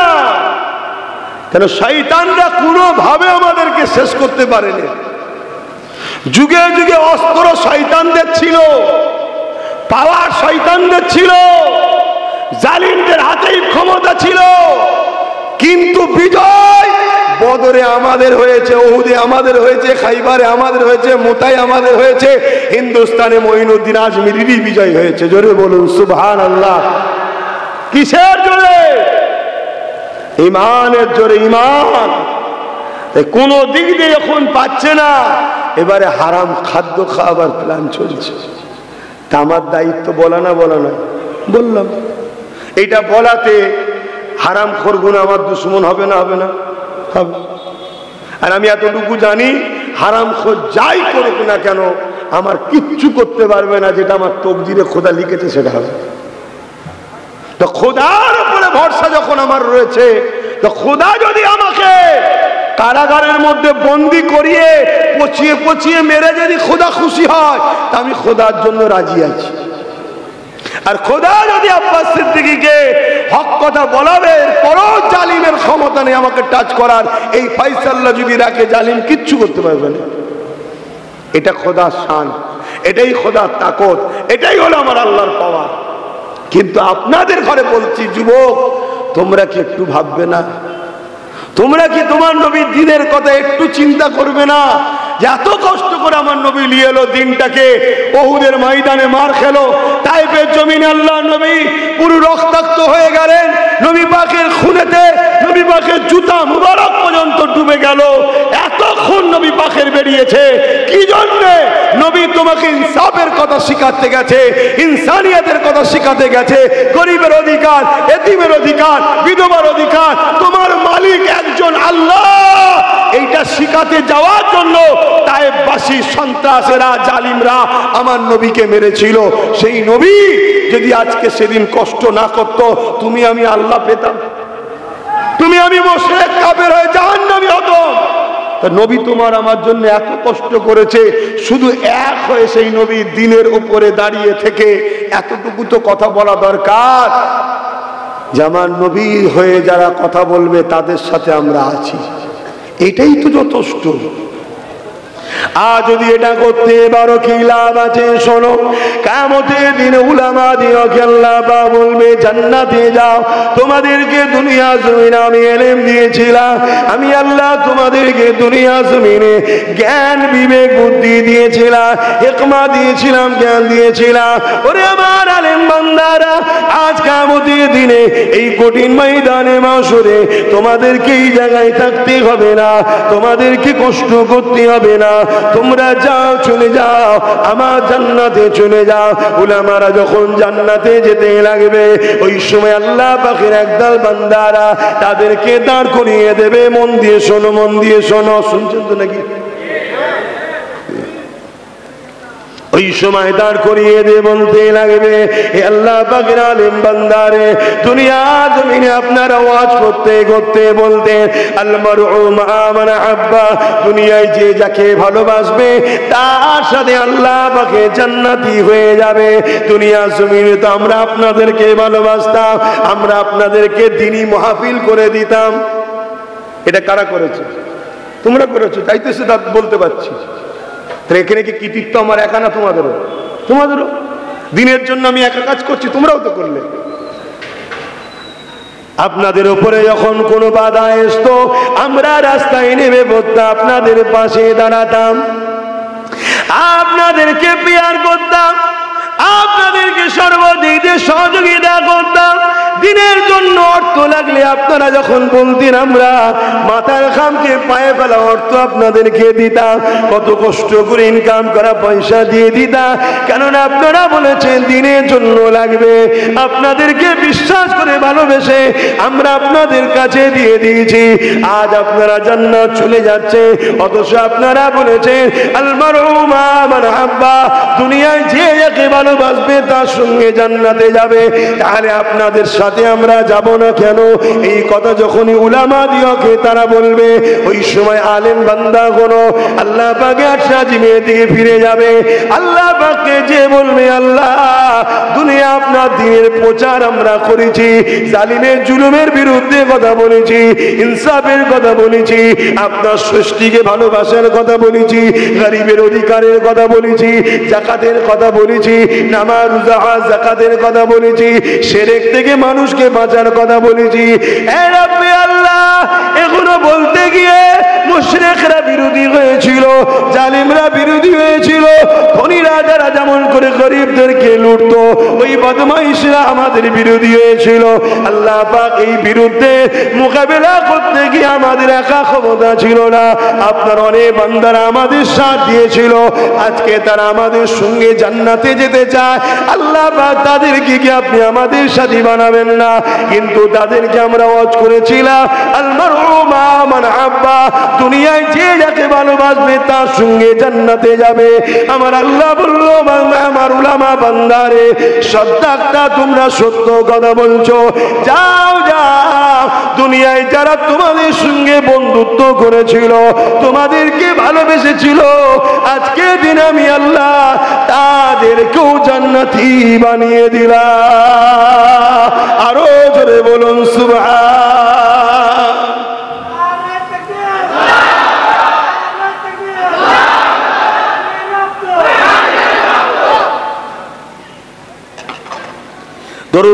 কেন? শয়তানরা কোনোভাবে আমাদেরকে শেষ করতে পারেনি। যুগে যুগে অস্ত্র শয়তানদের ছিল, পাওয়ার শয়তানদের ছিল, জালিমদের হাতেই ক্ষমতা ছিল। কিন্তু বিজয় বদরে আমাদের হয়েছে, ওহুদে আমাদের হয়েছে, খাইবারে আমাদের হয়েছে, মুতায় আমাদের হয়েছে, হিন্দুস্তানে মঈনুদ্দিন আজমিরিরই বিজয় হয়েছে। জোরে বলুন সুবহানাল্লাহ। কিসের জোরে? ইমানের জোরে। ইমান কোন দিক দিয়ে এখন পাচ্ছে না, এবারে হারাম খাদ্য খাবার প্ল্যান চলছে। তা আমার দায়িত্ব বলা না বললাম। এইটা বলাতে হারাম খোরগুলো আমার দুশ্মন হবে না? হবে না? হবে। আর আমি এতটুকু জানি, হারাম খোর যাই করুক না কেন আমার কিচ্ছু করতে পারবে না। যেটা আমার তকদিরে খোদা লিখেছে সেটা হবে। তো খোদার উপরে ভরসা যখন আমার রয়েছে, তো খোদা যদি আমাকে কারাগারের মধ্যে বন্দি করিয়ে পচিয়ে পচিয়ে মেরে যদি খোদা খুশি হয়, তা আমি খোদার জন্য রাজি আছি। আর খোদা যদি আব্বাস সিদ্দিকীকে হক কথা বলাবে, পরও জালিমের ক্ষমতা নেই আমাকে টাচ করার, এই ফয়সালা যদি রাখে জালিম কিচ্ছু করতে পারবে না। এটা খোদার শান, এটাই খোদার তাকত, এটাই হলো আমার আল্লাহর পাওয়ার। কিন্তু আপনাদের ঘরে বলছি যুবক, তোমরা কি একটু ভাববে না? তোমরা কি তোমার নবীর দিনের কথা একটু চিন্তা করবে না? যে এত কষ্ট করে আমার নবী নিয়ে এলো দিনটাকে, ওহুদের ময়দানে মার খেলো, তাইফের জমিনে আল্লাহ নবী পুরো রক্তাক্ত হয়ে গেলেন, নবী পাকের খুনেতে নবী পাকের জুতা মুবারক পর্যন্ত ডুবে গেল, এত খুন নবী পাকের বেরিয়েছে কি জন্য? নবী তোমাকে ইনসাফের কথা শিখাতে গেছে, ইনসানিয়তের কথা শিখাতে গেছে, গরিবের অধিকার, এতিমের অধিকার, বিধবার অধিকার, তোমার মালিক একজন আল্লাহ, এইটা শিখাতে যাওয়ার জন্য তায়েফবাসী সন্ত্রাসীরা জালিমরা আমার নবীকে মেরেছিল। সেই নবী যদি আজকে সেদিন কষ্ট না করত, তুমি আমি আল্লাহ পেতাম? তুমি আমি মুশরিক কাফের হয়ে জাহান্নামী হতাম। তা নবী তোমার আমার জন্য এত কষ্ট করেছে, শুধু এক হয়ে সেই নবী দিনের উপরে দাঁড়িয়ে থেকে এতটুকু তো কথা বলা দরকার যে আমার নবী হয়ে যারা কথা বলবে তাদের সাথে আমরা আছি, এটাই তো যথেষ্ট। আর যদি এটা করতে পারো কি লাভ আছে? শোনো, কিয়ামতের দিনে উলামা দিনকে আল্লাহ পাক বলবে জান্নাতে যাও, তোমাদেরকে দুনিয়া জমিনে আমি ইলম দিয়েছিলাম, আমি আল্লাহ তোমাদেরকে দুনিয়া জমিনে জ্ঞান বিবেক বুদ্ধি দিয়েছিলাম, হিকমা দিয়েছিলাম, জ্ঞান দিয়েছিলাম। ওরে আমার আলেম বান্দারা, আজ কিয়ামতের দিনে এই কঠিন ময়দানে মাশরে তোমাদেরকে এই জায়গায় থাকতে হবে না, তোমাদেরকে কষ্ট করতে হবে না, তোমরা যাও, চলে যাও আমার জান্নাতে চলে যাও। উলামারা যখন জান্নাতে যেতে লাগবে, ওই সময় আল্লাহ পাকের একদল বান্দারা তাদেরকে দাঁড় করিয়ে দেবে। মন দিয়ে শোনো, মন দিয়ে শোনো, শুনছেন তো নাকি? ওই সময় দাঁড় করিয়ে দিয়ে বলতে লাগবে, হে আল্লাহ পাকের আলেম বান্দারে, দুনিয়া জমিনে আপনারা ওয়াজ করতে করতে বলতেন আল মারউ মা মান আহাব্বা, দুনিয়ায় যে যাকে ভালোবাসবে তার সাথে আল্লাহ পাকে জান্নাতি হয়ে যাবে। দুনিয়া জমিনে তো আমরা আপনাদেরকে ভালোবাসতাম, আমরা আপনাদেরকে দ্বীনি মাহফিল করে দিতাম। এটা কারা করেছে? তোমরা করেছো, তাই তো সেটা বলতে পারছি। এখানে কি কৃতিত্ব আমার একা না? তোমাদেরও। তোমাদেরও দিনের জন্য আমি একা কাজ করছি, তোমরাও তো করলে। আপনাদের উপরে যখন কোনো বাধা আসতো, আমরা রাস্তায় নেমে পড়তাম, আপনাদের পাশে দাঁড়াতাম, আপনাদেরকে পিয়ার করতাম, আপনাদেরকে সর্বদিক দিয়ে সহযোগিতা করতাম। দিনের জন্য অর্থ লাগলে আপনারা যখন বলতেন, আমরা মাথার ঘামকে পায়ে ফেলা অর্থ আপনাদেরকে দিতাম, কত কষ্ট করে ইনকাম করা পয়সা দিয়ে দিতাম, কেননা আপনারা বলেছেন দিনের জন্য লাগবে। আপনাদেরকে বিশ্বাস করে ভালোবেসে আমরা আপনাদের কাছে দিয়ে দিয়েছি। আজ আপনারা জান্নাত চলে যাচ্ছে, অথচ আপনারা বলেছেন আল মারউ মা মান আহাব্বা, দুনিয়ায় যে যাকে ভালোবাসবে তার সঙ্গে জান্নাতে যাবে। তাহলে আপনাদের সাথে আমরা যাব না কেন? এই কথা যখনই উলামা দিওকে তারা বলবে, ওই সময় আলেম বান্দাগণ আল্লাহ পাকের আরশে দিকে ফিরে যাবে। আল্লাহ পাককে যে বলবে, আল্লাহ দুনিয়া আপনার দ্বীনের প্রচার আমরা করেছি, জালিমের জুলুমের বিরুদ্ধে কথা বলেছি, ইনসাফের কথা বলেছি, আপনার সৃষ্টিকে ভালোবাসার কথা বলেছি, গরিবের অধিকারের কথা বলেছি, যাকাতের কথা বলেছি, নামাজ রোজা যাকাতের কথা বলেছি, শিরক থেকে মানুষকে বাঁচার কথা বলেছি। হে রব্বি আল্লাহ, এগুলো বলতে গিয়ে মুশরিকরা বিরোধী হয়েছিল, জালিমরা বিরোধী হয়েছিল, ধনীরা যারা যেমন করে গরিবদেরকে লুটতো, ওই বদমাইশরা আমাদের বিরোধী হয়েছিল। আল্লাহ পাক এই বিরুদ্ধে মোকাবেলা করতে গিয়ে আমাদের একা ক্ষমতা ছিল না, আপনার অনেক বান্দারা আমাদের সাথ দিয়েছিল। আজকে তারা আমাদের সঙ্গে জান্নাতে যেতে চায়। আল্লাহ পাক তাদেরকে কি আপনি আমাদের সাথী বানাবেন না? কিন্তু তাদেরকে আমরা ওয়াজ করেছিলাম আল মারউ মা মান আহাব্বা, দুনিয়ায় যে যাকে ভালোবাসবে তার সঙ্গে জান্নাতে যাবে। আমার আল্লাহ বলল, আমার উলামা বান্দারে, সত্যাটা তোমরা সত্য কথা বলছো, যাও যাও, দুনিয়ায় যারা তোমাদের সঙ্গে বন্ধুত্ব করেছিল, তোমাদেরকে ভালোবেসেছিল, আজকে দিন আমি আল্লাহ তাদেরকেও জান্নাতি বানিয়ে দিলাম। আরো জোরে বলুন সুবহান।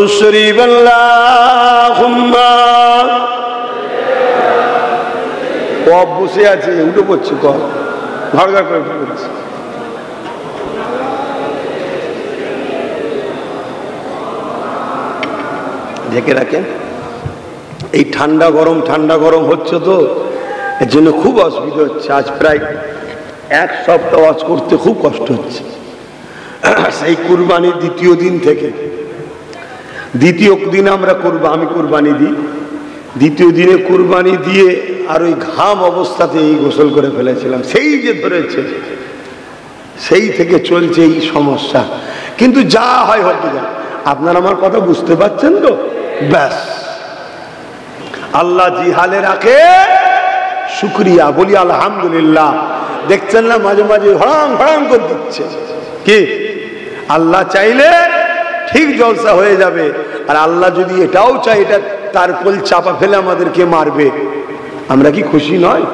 দুরূদ শরীফ আল্লাহুম্মা কব বসে আছে উঠে পড়ছে কব ঘর ঘর করে উঠে পড়ছে ঢেকে রাখেন এই ঠান্ডা গরম হচ্ছে তো এর জন্য খুব অসুবিধা হচ্ছে আজ প্রায় এক সপ্তাহ ওয়াজ করতে খুব কষ্ট হচ্ছে সেই কুরবানির দ্বিতীয় দিন থেকে দ্বিতীয় দিন আমরা আমি কুরবানি দিই দ্বিতীয় দিনে কুরবানি দিয়ে আর ওই ঘাম অবস্থাতে এই গোসল করে ফেলেছিলাম সেই যে ধরেছে সেই থেকে চলছে এই সমস্যা কিন্তু যা হয় হতে যায় আপনারা আমার কথা বুঝতে পারছেন তো ব্যাস আল্লাহ জি হালে রাখে শুকরিয়া বলি আলহামদুলিল্লাহ দেখছেন না মাঝে মাঝে হড়াং হড়াং করে দিচ্ছে কি আল্লাহ চাইলে ঠিক জলসা হয়ে যাবে আর আল্লাহ যদি এটাও চাই এটা তার কোল চাপা ফেলে আমাদেরকে মারবে আমরা কি খুশি নয়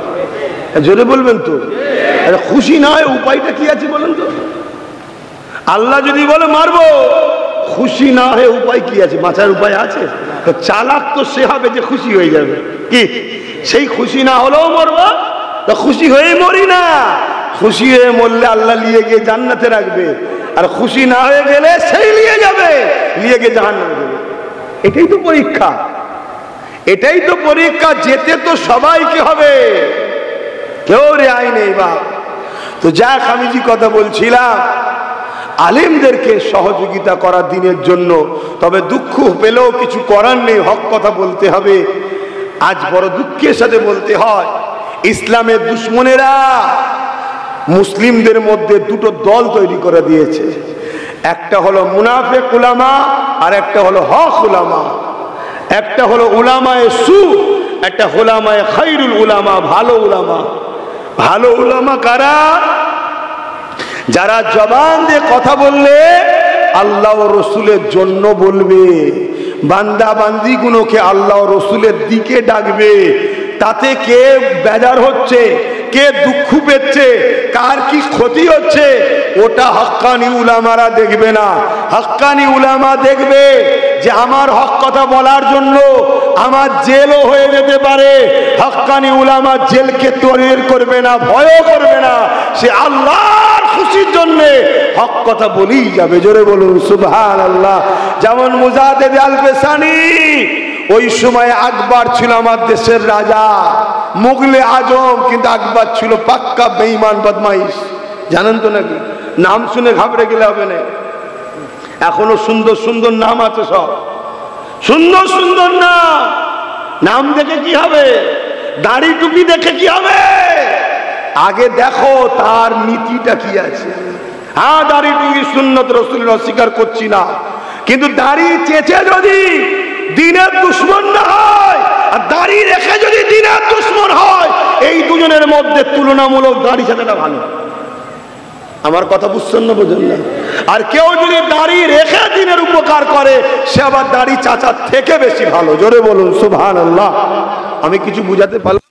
জোরে বলবেন তো খুশি নয় উপায়টা কি আছে বলেন তো আল্লাহ যদি বলে মারবো খুশি না হয়ে উপায় কি আছে বাঁচার উপায় আছে তো চালাক তো সে হবে যে খুশি হয়ে যাবে কি সেই খুশি না হলেও মরবো তো খুশি হয়ে মরি না খুশি হয়ে মরলে আল্লাহ নিয়ে গিয়ে জান্নাতে রাখবে আর খুশি না হয়ে গেলে সেই নিয়ে যাবে নিয়ে গিয়ে জাহান্নামে দেবে এটাই তো পরীক্ষা যেতে তো সবাইকে হবে কেউ রেহাই নেই বাপ তো যাক আমি যে কথা বলছিলাম আলেমদেরকে সহযোগিতা করার দিনের জন্য তবে দুঃখ পেলেও কিছু করার নেই হক কথা বলতে হবে আজ বড় দুঃখের সাথে বলতে হয় ইসলামের দুশ্মনেরা মুসলিমদের মধ্যে দুটো দল তৈরি করে দিয়েছে একটা হলো মুনাফিক উলামা আর একটা হলো হক উলামা একটা হলো উলামায়ে সু একটা উলামায়ে খায়রুল উলামা ভালো উলামা কারা যারা জবান দিয়ে কথা বললে আল্লাহ ও রসুলের জন্য বলবে বান্দা বান্দিগুলোকে আল্লাহ ও রসুলের দিকে ডাকবে তাতে কে বেজার হচ্ছে কে দুঃখ পেচ্ছে কার কি ক্ষতি হচ্ছে ওটা হক্কানি উলামারা দেখবে না হক্কানি উলামা দেখবে যে আমার হক কথা বলার জন্য আমার জেলও হয়ে যেতে পারে হক্কানি উলামা জেলকে তৈরি করবে না ভয়ও করবে না সে আল্লাহর খুশির জন্য হক কথা বলেই যাবে জোরে বলুন সুবহানাল্লাহ যেমন মুজাদ্দেদ আল-বেসানি ওই সময় আকবর ছিল আমার দেশের রাজা মুগলে আজম কিন্তু আকবর ছিল পাক্কা বেঈমান বদমাইশ জানেন তো নাকি নাম শুনে ঘাবড়ে গেলে হবে না এখনো সুন্দর সুন্দর নাম আছে সব সুন্দর সুন্দর নাম দেখে কি হবে দাড়ি টুপি দেখে কি হবে আগে দেখো তার নীতিটা কি আছে হ্যাঁ দাড়ি টুপি সুন্নত রাসূলের অস্বীকার করছি না কিন্তু দাড়ি চেঁচে যদি দিনের দুশমন না হয় আর দাড়ি রেখে যদি দিনের দুশমন হয় এই দুজনের মধ্যে তুলনামূলক দাড়ি ছাড়াটা ভালো আমার কথা বুঝছেন না বোঝেন না আর কেউ যদি দাড়ি রেখে দিনের উপকার করে সে আবার দাড়ি চাচার থেকে বেশি ভালো জোরে বলুন সুবহানাল্লাহ আমি কিছু বুঝাতে পারলাম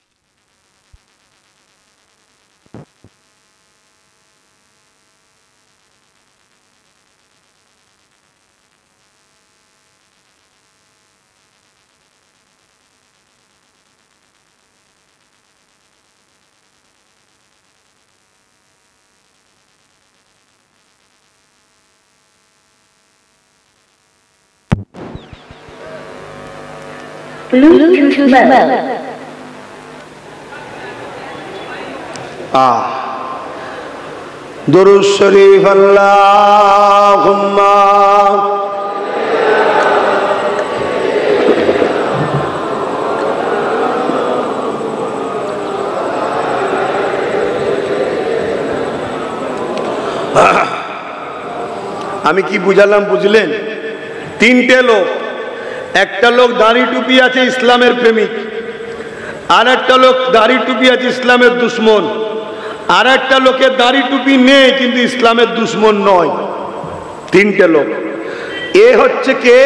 Bluetooth mode. দুরূদ শরীফ আল্লাহুম্মা আমি কি বুঝালাম বুঝলেন তিনটে লোক একটা লোক দাড়ি টুপি আছে ইসলামের প্রেমিক আর একটা লোক দাড়ি টুপি আছে ইসলামের দুশমন আর একটা লোকের দাড়ি টুপি নেই কিন্তু ইসলামের দুশমন নয় তিনটে লোক এ হচ্ছে কে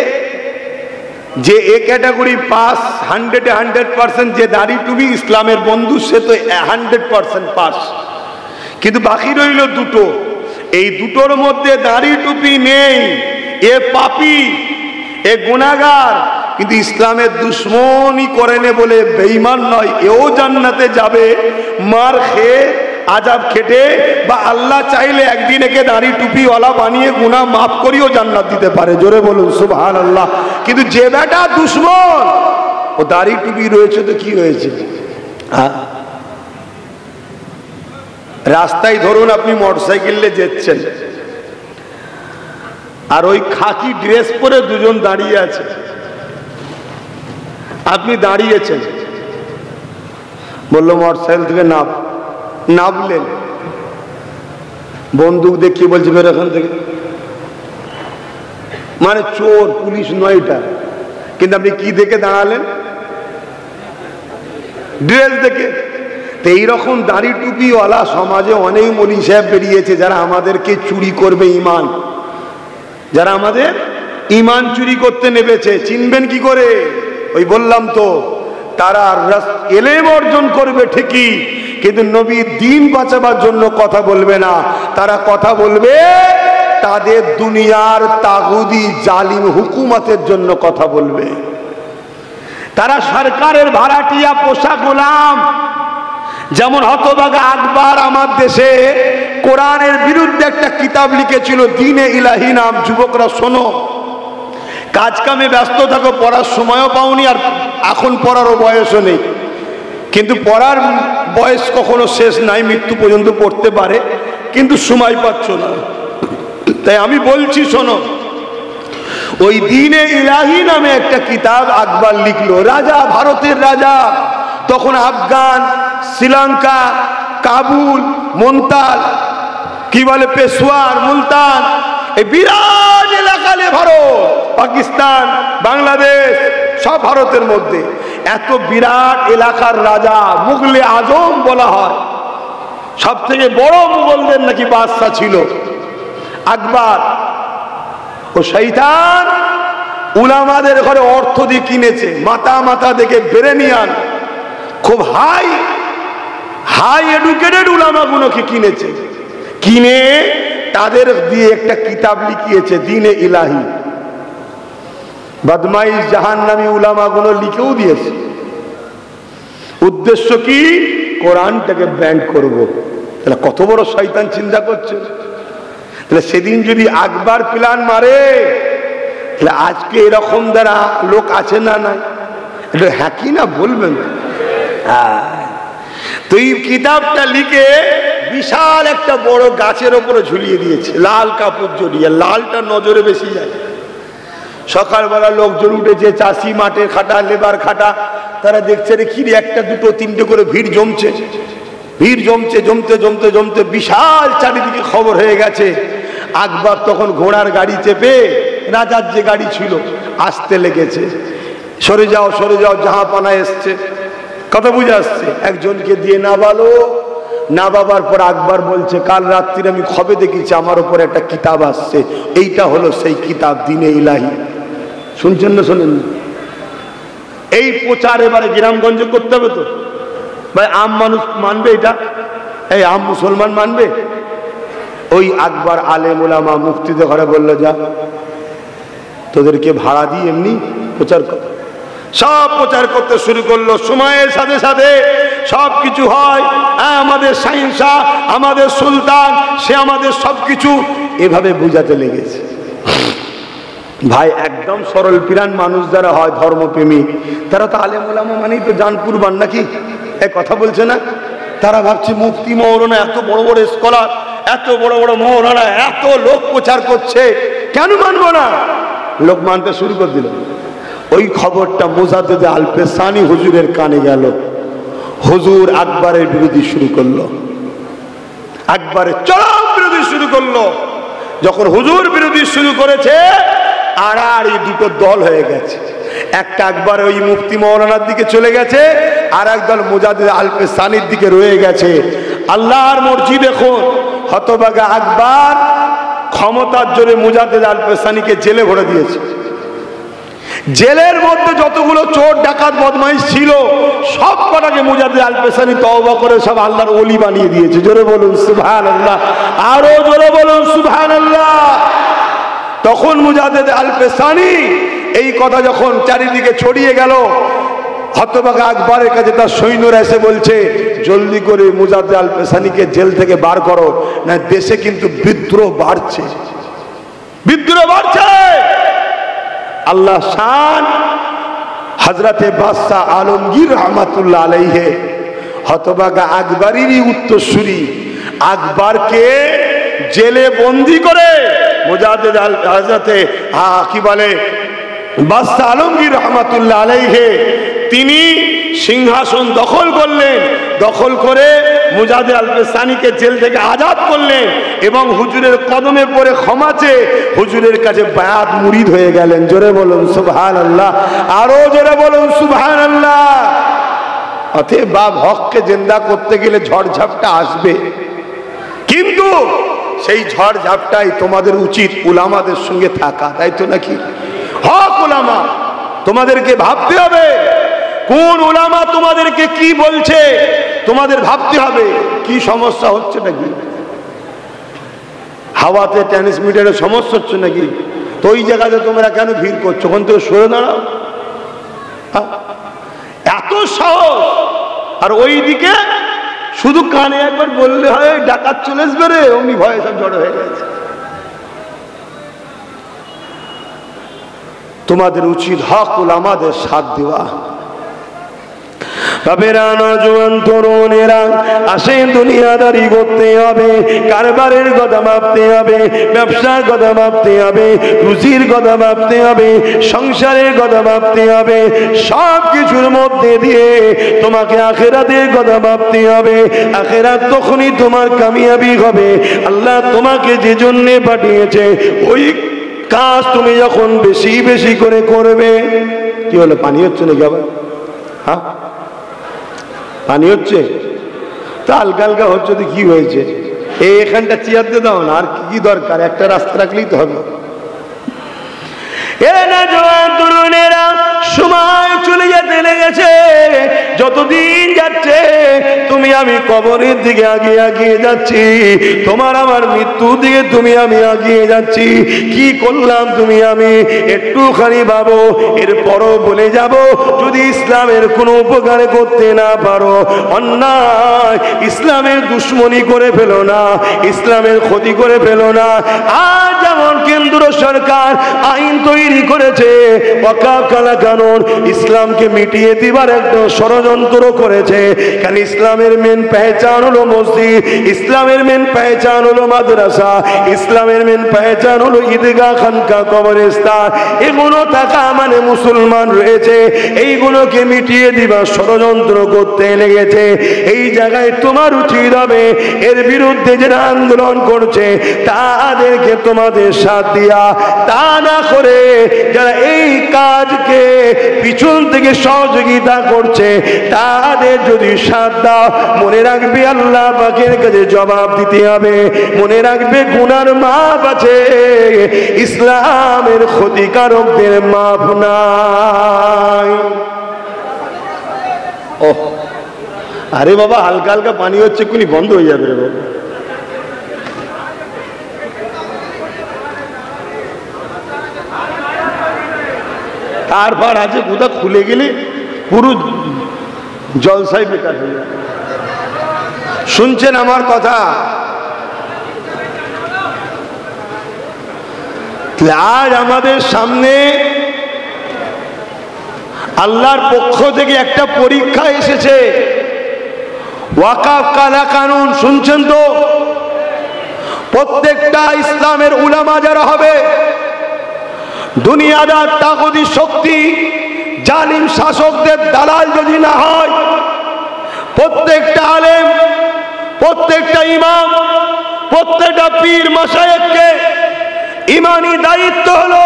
যে এ ক্যাটাগরি পাস 100% যে দাড়ি টুপি ইসলামের বন্ধু সে তো 100% পাস কিন্তু বাকি রইল দুটো এই দুটোর মধ্যে দাড়ি টুপি নেই এ পাপী এ গুনাহগার, কিন্তু ইসলামের দুশ্মনী করেনে বলে বেঈমান নয়, এও জান্নাতে যাবে মার খেয়ে, আজাব খেটে, বা আল্লাহ চাইলে একদিন একে দাড়ি টুপিওয়ালা বানিয়ে গুনাহ মাফ করিও জান্নাত দিতে পারে। জোরে বলুন সুবহানাল্লাহ। কিন্তু যে বেটা দুশ্মন, ও দাড়ি টুপি রয়েছে তো কি হয়েছে? রাস্তায় ধরুন আপনি মোটরসাইকেলে যেচ্ছেন, আর ওই খাকি ড্রেস পরে দুজন দাঁড়িয়ে আছে, আপনি দাঁড়িয়েছেন, বললো মোটরসাইকেল থেকে নামলেন, বন্দুক দেখিয়ে বলছে বের এখান থেকে, মানে চোর পুলিশ নয় এটা, কিন্তু আপনি কি দেখে দাঁড়ালেন? ড্রেস দেখে। তো এইরকম দাড়ি টুপিওয়ালা সমাজে অনেক মৌলভী সাহেব বেরিয়েছে যারা আমাদেরকে চুরি করবে ঈমান, যারা আমাদের ঈমান চুরি করতে নেমেছে। চিনবেন কি করে? ওই বললাম তো, তারা ইলম অর্জন করবে ঠিকই, কিন্তু নবীর দ্বীন বাঁচাবার জন্য কথা বলবে না। তারা কথা বলবে তাদের দুনিয়ার তাগুদি জালিম হুকুমতের জন্য কথা বলবে। তারা সরকারের ভাড়াটিয়া পোষা গোলাম। যেমন হতভাগা আকবর আমার দেশে কোরআনের বিরুদ্ধে একটা কিতাব লিখেছিল, দ্বীনে ইলাহি নাম। যুবকরা শোনো, কাজ কামে ব্যস্ত থাকো, পড়ার সময়ও পাওনি, আর এখন পড়ারও বয়সও নেই। কিন্তু পড়ার বয়স কখনো শেষ নাই, মৃত্যু পর্যন্ত পড়তে পারে, কিন্তু সময় পাচ্ছ না। তাই আমি বলছি শোনো, ওই দ্বীনে ইলাহি নামে একটা কিতাব আকবর লিখলো। রাজা, ভারতের রাজা, তখন আফগান, শ্রীলঙ্কা, কাবুল, মুলতান, কি বলে পেশোয়ার, মুলতান, এই বিরাট এলাকা নিয়ে ভারত, পাকিস্তান, বাংলাদেশ সব ভারতের মধ্যে। এত বিরাট এলাকার রাজা, মুগলে আজম বলা হয়, সব থেকে বড় মুঘলদের নাকি বাদশা ছিল আকবর। ও শয়তান উলামাদের ঘরে অর্থ দিয়ে কিনেছে, মাথা দেখে বেরেনিয়ান, খুব হাই এডুকেটেড উলামাগুলোকে কিনেছে, কিনে তাদের দিয়ে একটা কিতাব লিখিয়েছে দ্বীনে ইলাহি। বদমাইশ জাহান্নামী উলামাগুলো লিখেও দিয়েছে। উদ্দেশ্য কি? কোরআনটাকে ব্যান করব। তাহলে কত বড় শয়তান চিন্তা করছে। তাহলে সেদিন যদি আকবর প্ল্যান মারে, তাহলে আজকে এরকম দ্বারা লোক আছে না? নাই? হ্যাঁ কি না বলবেন? তো এই কিতাবটা লিখে বিশাল একটা বড় গাছের ওপরে ঝুলিয়ে দিয়েছে, লাল কাপড় জড়িয়ে। লালটা নজরে বেশি যায়। সকালবেলা লোকজন উঠেছে, চাষি, মাঠে খাটা, লেবার খাটা, তারা দেখছে রে কি একটা দুটো তিনটে করে ভিড় জমছে। ভিড় জমতে বিশাল চারিদিকে খবর হয়ে গেছে। আকবর তখন ঘোড়ার গাড়ি চেপে, রাজার যে গাড়ি ছিল, আসতে লেগেছে। সরে যাও জাহাপানা এসছে। কথা বুঝে আসছে? একজনকে দিয়ে নাবাবার পর আকবর বলছে, কাল রাত্রিরে আমি খবে দেখেছি আমার উপর একটা কিতাব আসছে, এইটা হলো সেই কিতাব দ্বীনে ইলাহি। শুনছেন না শোনেন? এই প্রচার এবারে গ্রামগঞ্জে করতে হবে তো ভাই। আম মানুষ মানবে এটা? এই আম মুসলমান মানবে? ওই আকবর আলেম ওলামা মুফতিদের ঘরে বললো, যা তোদেরকে ভাড়া দিয়ে এমনি প্রচার কর। সব প্রচার করতে শুরু করলো। সময়ের সাথে সাথে সব কিছু হয়। আমাদের শাহিনশাহ, আমাদের সুলতান, সে আমাদের সবকিছু, এভাবে বুঝাতে লেগেছে। ভাই একদম সরল পিরান মানুষ যারা হয়, ধর্মপ্রেমী, তারা তো আলেম ওলামা মানেই তো জান কুরবান নাকি? এ কথা বলছে না? তারা ভাবছে মুফতি মৌলানা, এত বড় বড় স্কলার, এত বড় বড় মৌলানা, এত লোক প্রচার করছে, কেন মানবো না? লোক মানতে শুরু করে দিল। ওই খবরটা মুজাদ্দেদ আল পেশানি হুজুরের কানে গেল। হুজুর আকবরের বিরোধী শুরু করলো, আকবরের চরম বিরোধী শুরু করলো। যখন হুজুর বিরোধী শুরু করেছে, আড়াআড়ি দুটো দল হয়ে গেছে। একটা আকবর ওই মুফতি মৌলানার দিকে চলে গেছে, আর একদল মুজাদ্দেদ আল পেশানির দিকে রয়ে গেছে। আল্লাহর মর্জি দেখুন, হতভাগা আকবর ক্ষমতার জোরে মুজাদ্দেদ আল পেশানিকে জেলে ভরে দিয়েছে। জেলের মধ্যে যতগুলো চোর ডাকাত বদমাইশ ছিল, সব কটাকে মুজাদ্দেদ আল পেশানি তওবা করে সব আল্লাহর ওলি বানিয়ে দিয়েছে। জোরে বলুন সুবহানাল্লাহ, আরো জোরে বলুন সুবহানাল্লাহ। তখন মুজাদ্দেদ আল পেশানি এই কথা যখন চারিদিকে ছড়িয়ে গেল, হতভাগা আকবরের কাছে তার সৈন্যরা এসে বলছে, জলদি করে মুজাদ্দেদ আল পেশানিকে জেল থেকে বার করো, না দেশে কিন্তু বিদ্রোহ বাড়ছে, বিদ্রোহ বাড়ছে। আল্লাহ শান হযরতে বাদশাহ আলমগীর রহমাতুল্লাহ আলাইহি হতভাগা আকবরেরই উত্তরসূরি আকবরকে জেলে বন্দী করে মুজাদ্দেদ আল হযরতে কি বলে বাদশাহ আলমগীর রহমাতুল্লাহ আলাইহি তিনি সিংহাসন দখল করলেন, দখল করে মুজাদ্দেদ আল পেশানিকে জেল থেকে আজাদ করলেন এবং হুজুরের কদমে পড়ে ক্ষমা চেয়ে হুজুরের কাছে বায়াত মুরিদ হয়ে গেলেন। জোরে বলুন সুবহানাল্লাহ, আরো জোরে বলুন সুবহানাল্লাহ। অতএব বাপ হককে জিন্দা করতে গেলে ঝড়ঝাপটা আসবে, কিন্তু সেই ঝড়ঝাপটাই তোমাদের উচিত উলামাদের সঙ্গে থাকা, তাই তো নাকি? হক উলামা, তোমাদেরকে ভাবতে হবে কোন উলামা তোমাদেরকে কি বলছে, তোমাদের ভাবতে হবে কি সমস্যা হচ্ছে নাকি, হাওয়াতে ট্রান্সমিটারের সমস্যা হচ্ছে নাকি, তো ওই জায়গাতে তোমরা কেন ভিড় করছো, ওখান থেকে সরে দাঁড়াও। এত সাহস, আর ওইদিকে শুধু কানে একবার বললে হয় ডাকাত চলে আসবে রে, অমনি ভয়ে সব জড়ো হয়ে গেছে। তোমাদের উচিত হক উলামাদের সাথ দেওয়া। বাবেরা নওজোয়ান তরুণেরা আসে দুনিয়াদারি করতে হবে, কারবারের কথা ভাবতে হবে, ব্যবসার কথা ভাবতে হবে, রুজির কথা ভাবতে হবে, সংসারের কথা ভাবতে হবে, সব কিছুর মধ্যে দিয়ে তোমাকে আখিরাতের কথা ভাবতে হবে। আখিরাত তখনই তোমার কামিয়াবি হবে। আল্লাহ তোমাকে যে জন্য পাঠিয়েছে ওই কাজ তুমি যখন বেশি বেশি করে করবে। কি হলো, পানি হচ্ছে নাকি আবার? হ্যাঁ পানি হচ্ছে তা হালকা হালকা হচ্ছে, তো কি হয়েছে, এখানটা চেয়ার দিয়ে দাও না, আর কি দরকার, একটা রাস্তা রাখলেই তো হবে। সময় চলে যেতে লেগেছে, যতদিন যাচ্ছে তুমি আমি কবরের দিকে আগিয়ে আগিয়ে যাচ্ছি, তোমার আমার মৃত্যুর দিকে তুমি আমি আগিয়ে যাচ্ছি। কি করলাম তুমি আমি একটুখানি ভাবো, এরপরও বলে যাব যদি ইসলামের কোনো উপকার করতে না পারো, অন্যায় ইসলামের দুশ্মনী করে ফেলো না, ইসলামের ক্ষতি করে ফেলো না। আর যেমন কেন্দ্র সরকার আইন তৈরি করেছে ওয়াকফ কালা কানুন, ইসলামকে মিটিয়ে দিবার একটা ষড়যন্ত্র করেছে। কারণ ইসলামের মেন পেহচান হলো মসজিদ, ইসলামের মেন পেহচান হলো মাদ্রাসা, ইসলামের মেন পেহচান হলো ঈদগাহ, খানকা, কবরস্থান। এগুলো থাকা মানে মুসলমান রয়েছে, এইগুলোকে মিটিয়ে দিবার ষড়যন্ত্র করতে লেগেছে। এই জায়গায় তোমার উচিত হবে এর বিরুদ্ধে যারা আন্দোলন করছে তাদেরকে তোমাদের সাথ দিয়া, তা না করে যারা এই কাজকে পিছন থেকে সহযোগিতা করছে তাদের যদি সাথ দাও, মনে রাখবে আল্লাহ পাকের কাছে জবাব দিতে হবে। মনে রাখবে গুনার মাপ আছে, ইসলামের ক্ষতিকারকদের মাপ নাই। ও আরে বাবা, হালকা হালকা পানি হচ্ছে, এক্ষুনি বন্ধ হয়ে যাবে রে বাবা। তারপর আছে কোথা খুলে গেলে পুরো জলসাই বেকার হয়ে যায়। শুনছেন আমার কথা? আজ আমাদের সামনে আল্লাহর পক্ষ থেকে একটা পরীক্ষা এসেছে, ওয়াকফ কালা কানুন। শুনছেন তো? প্রত্যেকটা ইসলামের উলামা যারা হবে, দুনিয়াদার তাগুতি শক্তি জালিম শাসকদের দালাল যদি না হয়, প্রত্যেকটা আলেম, প্রত্যেকটা ইমাম, প্রত্যেকটা পীর মাশায়েখকে ইমানি দায়িত্ব হলো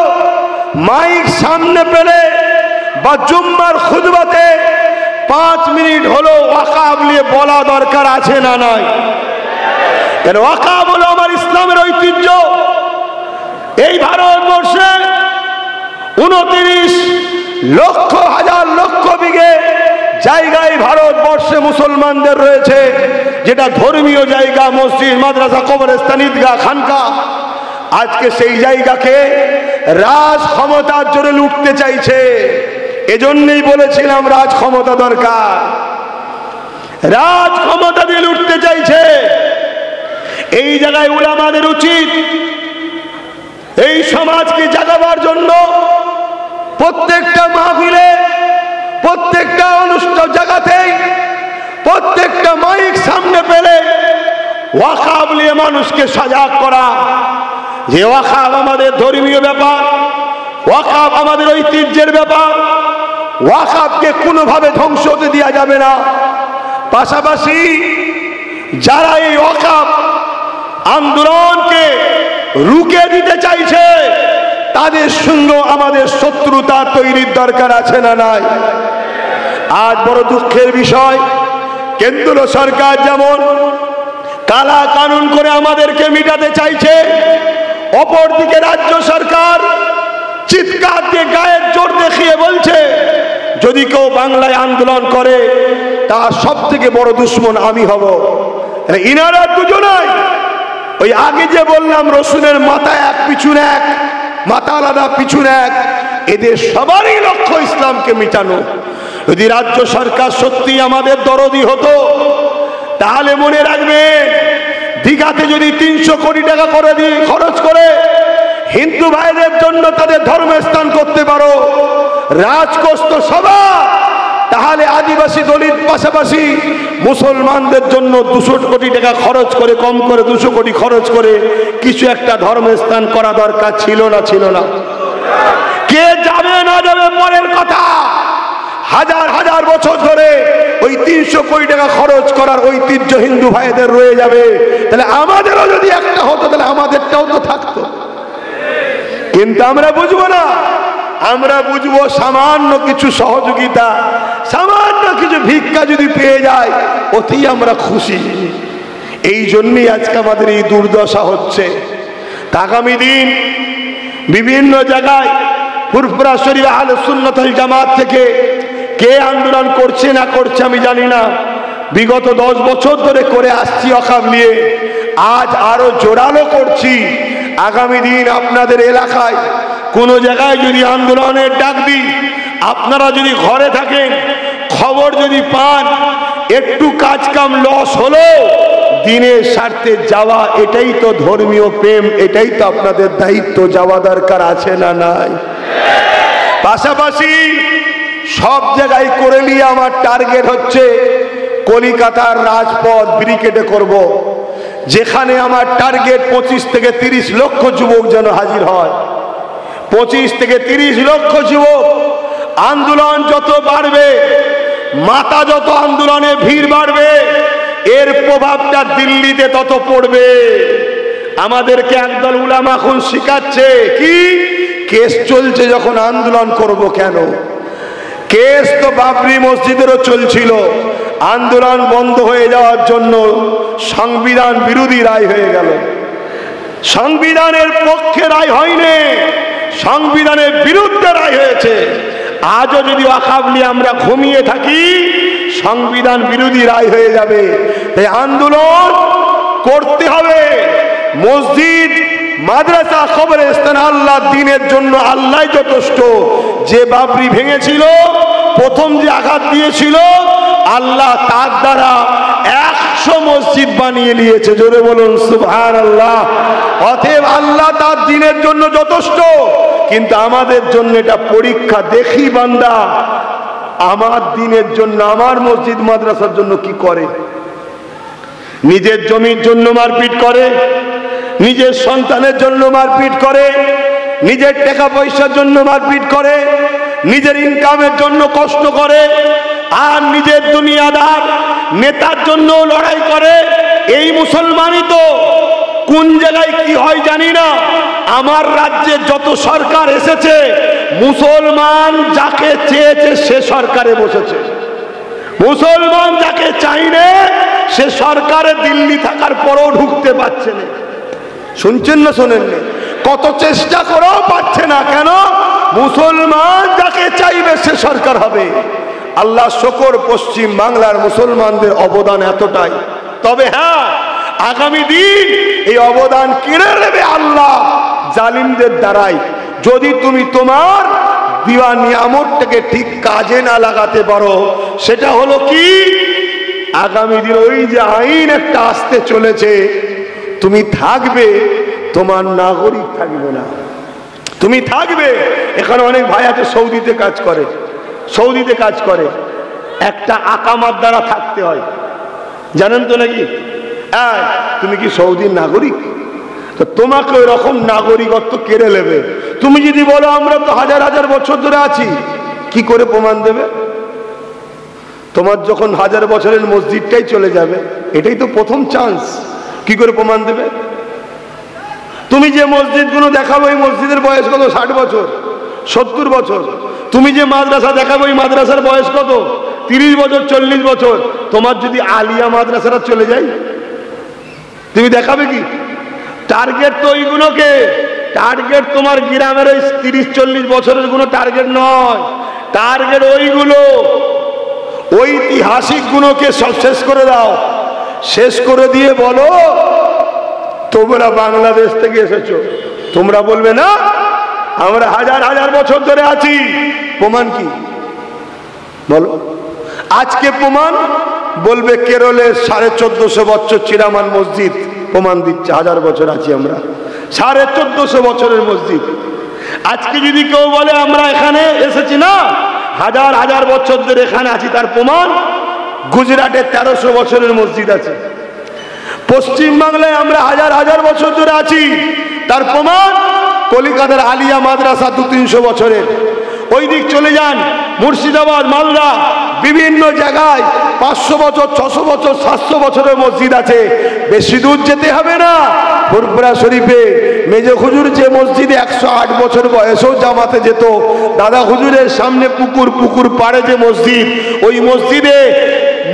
মাইক সামনে পেলে বা জুম্মার খুতবাতে 5 মিনিট হলো ওয়াকফ নিয়ে বলা দরকার আছে না নাই? কেন ওয়াকফ হলো আমার ইসলামের ঐতিহ্য। এই ভারতবর্ষে 29 লক্ষ হাজার লক্ষ বিঘে জায়গায় ভারতবর্ষে মুসলমানদের রয়েছে, যেটা ধর্মীয় জায়গা, মসজিদ, মাদ্রাসা, কবরস্থান, ঈদগাহ, খানকা। আজকে সেই জায়গাকে রাজ ক্ষমতার জোরে লুটতে চাইছে। এজন্যই বলেছিলাম রাজ ক্ষমতা দরকার, রাজ ক্ষমতা দিয়ে লুটতে চাইছে। এই জায়গায় উলামাদের উচিত এই সমাজকে জাগাবার জন্য প্রত্যেকটা মাহফিলে, প্রত্যেকটা অনুষ্ঠান জায়গাতেই, প্রত্যেকটা মাইক সামনে পেলে ওয়াকাব নিয়ে মানুষকে সজাগ করা, যে ওয়াকাব আমাদের ধর্মীয় ব্যাপার, ওয়াকাব আমাদের ঐতিহ্যের ব্যাপার, ওয়াকাবকে কোনোভাবে ধ্বংস হতে দেওয়া যাবে না। পাশাপাশি যারা এই ওয়াকাব আন্দোলনকে রুখে দিতে চাইছে তাদের সঙ্গে আমাদের শত্রুতা তৈরির দরকার আছে না নাই? আজ বড় দুঃখের বিষয়, কেন্দ্র সরকার যেমন কালা কানুন করে আমাদেরকে মিটাতে চাইছে, অপরদিকে রাজ্য সরকার চিৎকার দিয়ে গায়ের জোর দেখিয়ে বলছে যদি কেউ বাংলায় আন্দোলন করে তার সব থেকে বড় দুশ্মন আমি হব। ইনারা দুজনাই ওই আগে যে বললাম রসুনের মাথা এক পিছনে এক, মাথা আলাদা পিছনে এক, এদের সবারই লক্ষ্য ইসলামকে মিটানো। যদি রাজ্য সরকার সত্যি আমাদের দরদি হতো তাহলে মনে রাখবেন দীঘাতে যদি 300 কোটি টাকা করে দিয়ে খরচ করে হিন্দু ভাইদের জন্য তাদের ধর্মস্থান করতে পারো, রাজকোষ সভা, তাহলে আদিবাসী দলিত পাশাপাশি মুসলমানদের জন্য 200 কোটি টাকা খরচ করে, কম করে 200 কোটি খরচ করে কিছু একটা ধর্মস্থান করা দরকার ছিল না? ছিল না? কে যাবে না যাবে পরের কথা, হাজার হাজার বছর ধরে ওই 300 কোটি টাকা খরচ করার ঐতিহ্য হিন্দু ভাইদের রয়ে যাবে। তাহলে আমাদেরও যদি একটা হতো তাহলে আমাদেরটাও তো থাকতো। কিন্তু আমরা বুঝবো না, আমরা বুঝবো সামান্য কিছু সহযোগিতা, সামান্য কিছু ভিক্ষা যদি পেয়ে যায় অতি আমরা খুশি। এই জন্যই আজকে আমাদের এই দুর্দশা হচ্ছে। আগামী দিন বিভিন্ন জায়গায় ফুরফুরা শরীফ আহলে সুন্নাত ওয়াল জামাত থেকে কে আন্দোলন করছে না করছে আমি জানি না, বিগত 10 বছর ধরে করে আসছি ওয়াকাব নিয়ে, আজ আরো জোরালো করছি। আগামী দিন আপনাদের এলাকায় কোনো জায়গায় যদি আন্দোলনের ডাক দিই, আপনারা যদি ঘরে থাকেন, খবর যদি পান একটু কাজ কাম লস হলো, দিনের স্বার্থে যাওয়া, এটাই তো ধর্মীয় প্রেম, এটাই তো আপনাদের দায়িত্ব, যাওয়া দরকার আছে না নাই? পাশাপাশি সব জায়গায় করে নিয়ে আমার টার্গেট হচ্ছে কলিকাতার রাজপথ ব্রিকেটে করব, যেখানে আমার টার্গেট 25 থেকে 30 লক্ষ যুবক যেন হাজির হয়। 25 থেকে 30 লক্ষ যুবক। আন্দোলন যত বাড়বে, মাথা যত আন্দোলনে ভিড় বাড়বে, এর প্রভাবটা দিল্লিতে তত পড়বে। আমাদেরকে একদল উলামা এখন শিখাচ্ছে কি, কেস চলছে যখন আন্দোলন করব কেন? কেস তো বাবরি মসজিদেরও চলছিল, আন্দোলন বন্ধ হয়ে যাওয়ার জন্য সংবিধান বিরোধী রায় হয়ে গেল। সংবিধানের পক্ষে রায় হয়নি, সংবিধানের বিরুদ্ধে রায় হয়েছে। আজও যদি ওয়াকাব নিয়ে আমরা ঘুমিয়ে থাকি, সংবিধান বিরোধী রায় হয়ে যাবে। এই আন্দোলন করতে হবে। মসজিদ, মাদ্রাসা, কবরস্থান আল্লাহ দিনের জন্য আল্লাহ যথেষ্ট। যে বাবরি ভেঙেছিল, প্রথম যে আঘাত দিয়েছিল, আল্লাহ তার দ্বারা 100 মসজিদ বানিয়ে নিয়েছে। জোরে বলুন সুবহানাল্লাহ। অতএব আল্লাহ তার দিনের জন্য যথেষ্ট, কিন্তু আমাদের জন্য এটা পরীক্ষা। দেখি বান্দা আমার দিনের জন্য, আমার মসজিদ মাদ্রাসার জন্য কি করে। নিজের জমির জন্য মারপিট করে, নিজের সন্তানের জন্য মারপিট করে, নিজের টাকা পয়সার জন্য মারপিট করে, নিজের ইনকামের জন্য কষ্ট করে, আর নিজের দুনিয়াদার নেতার জন্য লড়াই করে। এই মুসলমানই তো। কোন জায়গায় কি হয় জানি না, আমার রাজ্যে যত সরকার এসেছে, মুসলমান যাকে চেয়েছে সে সরকারে বসেছে, মুসলমান যাকে চাইনে সে সরকারে দিল্লি থাকার পরেও ঢুকতে পারছে না। শুনছেন না শোনেননি? কত চেষ্টা করেও পাচ্ছে না। কেন? মুসলমান যাকে চাইবে সে সরকার হবে। আল্লাহ শুকর, পশ্চিম বাংলার মুসলমানদের অবদান এতটাই। তবে হ্যাঁ, আগামী দিন এই অবদান কেড়ে নেবে আল্লাহ জালিমদের দ্বারাই। যদি তুমি তোমার দিওয়া নিয়ামতটাকে ঠিক কাজে না লাগাতে পারো, সেটা হলো কি, আগামী দিন ওই যে আইন একটা আসতে চলেছে, তুমি থাকবে, তোমার নাগরিক থাকবে না, তুমি থাকবে। এখানে অনেক ভাই আছে সৌদিতে কাজ করে, সৌদিতে কাজ করে, একটা আকামার দ্বারা থাকতে হয়, জানেন তো নাকি? হ্যাঁ, তুমি কি সৌদির নাগরিক? তো তোমাকে ওই রকম নাগরিকত্ব কেড়ে নেবে। তুমি যদি বলো আমরা তো হাজার হাজার বছর ধরে আছি, কি করে প্রমাণ দেবে? তোমার যখন হাজার বছরের মসজিদটাই চলে যাবে, এটাই তো প্রথম চান্স, কি করে প্রমাণ দেবে? তুমি যে মসজিদগুলো দেখাবো এই মসজিদের বয়স কত? 60 বছর, 70 বছর। তুমি যে মাদ্রাসা দেখাবো এই মাদ্রাসার বয়স কত? 30 বছর, 40 বছর। তোমার যদি আলিয়া মাদ্রাসাটা চলে যায়, তুমি দেখাবে কি? টার্গেট তো ওইগুলোকে, টার্গেট তোমার গ্রামের ওই 30-40 বছরের কোনো টার্গেট নয়, টার্গেট ওইগুলো ঐতিহাসিক গুলোকে সব শেষ করে দাও। শেষ করে দিয়ে বলো তোমরা বাংলাদেশ থেকে এসেছো, তোমরা বলবে না আমরা হাজার হাজার বছর ধরে আছি, প্রমাণ কি বলো? আজকে প্রমাণ বলবে কেরলের 1450 বছর চিরামান মসজিদ প্রমাণ দিচ্ছে, হাজার বছর আছি আমরা, 1450 বছরের মসজিদ। আজকে যদি কেউ বলে আমরা এখানে এসেছি না, হাজার হাজার বছর ধরে এখানে আছি, তার প্রমাণ গুজরাটে 1300 বছরের মসজিদ আছে। পশ্চিম বাংলায় আমরা হাজার হাজার বছর ধরে আছি, তার প্রমাণ কলিকাতার আলিয়া মাদ্রাসা 200-300 বছরের। ওই দিক চলে যান, মুর্শিদাবাদ, মালদা, বিভিন্ন জায়গায় 500 বছর, 600 বছর, 700 বছরের মসজিদ আছে। বেশি দূর যেতে হবে না, ফুরফুরা শরীফে মেজো হুজুর যে মসজিদে 108 বছর বয়সেও জামাতে যেত, দাদা হুজুরের সামনে পুকুর, পুকুর পাড়ে যে মসজিদ, ওই মসজিদে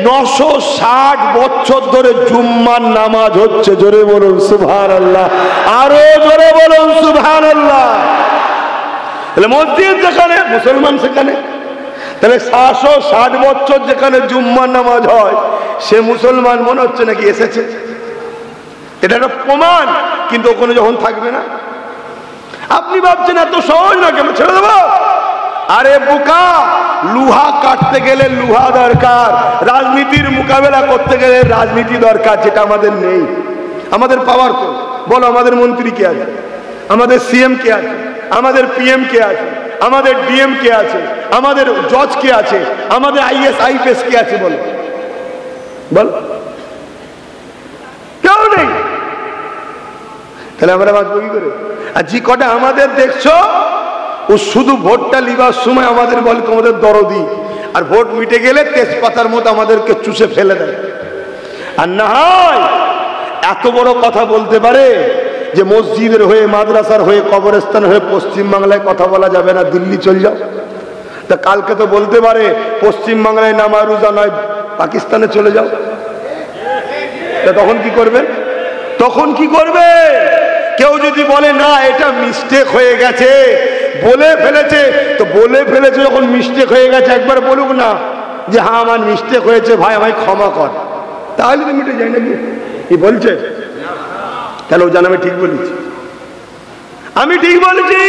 960 বছর ধরে জুম্মার নামাজ হচ্ছে। জোরে বলুন সুবহানাল্লাহ, আরো জোরে বলুন সুবহানাল্লাহ। তাহলে মসজিদ যেখানে, মুসলমান সেখানে। তাহলে 760 বছর যেখানে জুম্মার নামাজ হয়, সে মুসলমান মনে হচ্ছে নাকি এসেছে? এটা একটা প্রমাণ। কিন্তু ওখানে যখন থাকবে না, আপনি ভাবছেন এত সহজ না, কেন ছেড়ে দেবো? আরে বোকা, লোহা কাটতে গেলে লোহা দরকার, রাজনীতির মোকাবেলা করতে গেলে রাজনীতি দরকার, যেটা আমাদের নেই। আমাদের পাওয়ার তো বলো, আমাদের মন্ত্রী কে আছে, আমাদের সিএম কে আছে, আমাদের পিএম কে আছে, আমাদের ডিএম কে আছে, আমাদের জজ কে আছে, আমাদের আইএস আইপিএস কে আছে? বলো বল, কেউ নেই। তাহলে আমরা বাঁচবো কি করে? আর যে কটা আমাদের দেখছো, ও শুধু ভোটটা লিবার সময় আমাদের বলে তোমাদের দরদি, আর ভোট মিটে গেলে তেজপাতার মতো আমাদেরকে চুষে ফেলে দেয়। আর না হয় এত বড় কথা বলতে পারে যে মসজিদের হয়ে, মাদ্রাসার হয়ে, কবরস্থান হয়ে পশ্চিম বাংলায় কথা বলা যাবে না, দিল্লি চলে যাও। তা কালকে তো বলতে পারে পশ্চিম বাংলায় নামা রোজা নয়, পাকিস্তানে চলে যাও। তা তখন কি করবে? তখন কি করবে? কেউ যদি বলে না এটা মিস্টেক হয়ে গেছে, বলে ফেলেছে, তো বলে ফেলেছে যখন মিস্টেক হয়ে গেছে, একবার বলুক না যে হ্যাঁ আমার মিস্টেক হয়েছে ভাই, আমায় ক্ষমা কর, তাহলে তো মিটে যায় নাকি? কি বলছে? তাহলে ও জান আমি ঠিক বলেছি, আমি ঠিক বলেছি।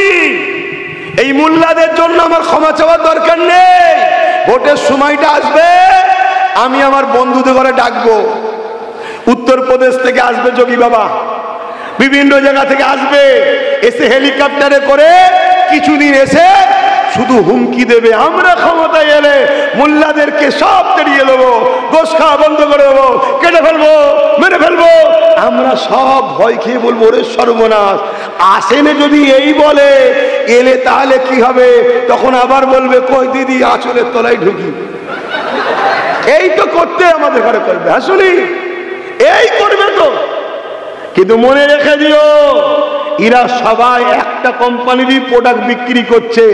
এই মোল্লাদের জন্য আমার ক্ষমা চাওয়ার দরকার নেই। ভোটের সময়টা আসবে, আমি আমার বন্ধুদের ঘরে ডাকবো। উত্তরপ্রদেশ থেকে আসবে যোগী বাবা, বিভিন্ন জায়গা থেকে আসবে, এসে হেলিকপ্টারে করে কিছুদিন এসে শুধু হুমকি দেবে, আমরা ক্ষমতায় এলে মোল্লাদেরকে সব তাড়িয়ে দেবো, গোশ খাওয়া বন্ধ করে দেবো, কেটে ফেলবো, মেরে ফেলবো। আমরা সব ভয় খেয়ে বলবো ওরে সর্বনাশ। আসেনে যদি এই বলে, এলে তাহলে কি হবে? তখন আবার বলবে কই দিদি আঁচলের তলায় ঢুকি। এই তো করতে আমাদের ঘরে করবে, আসলে এই করবে তো। কিন্তু মনে রেখে দিও, এরা সবাই একটা কোম্পানিরই প্রোডাক্ট বিক্রি করছে,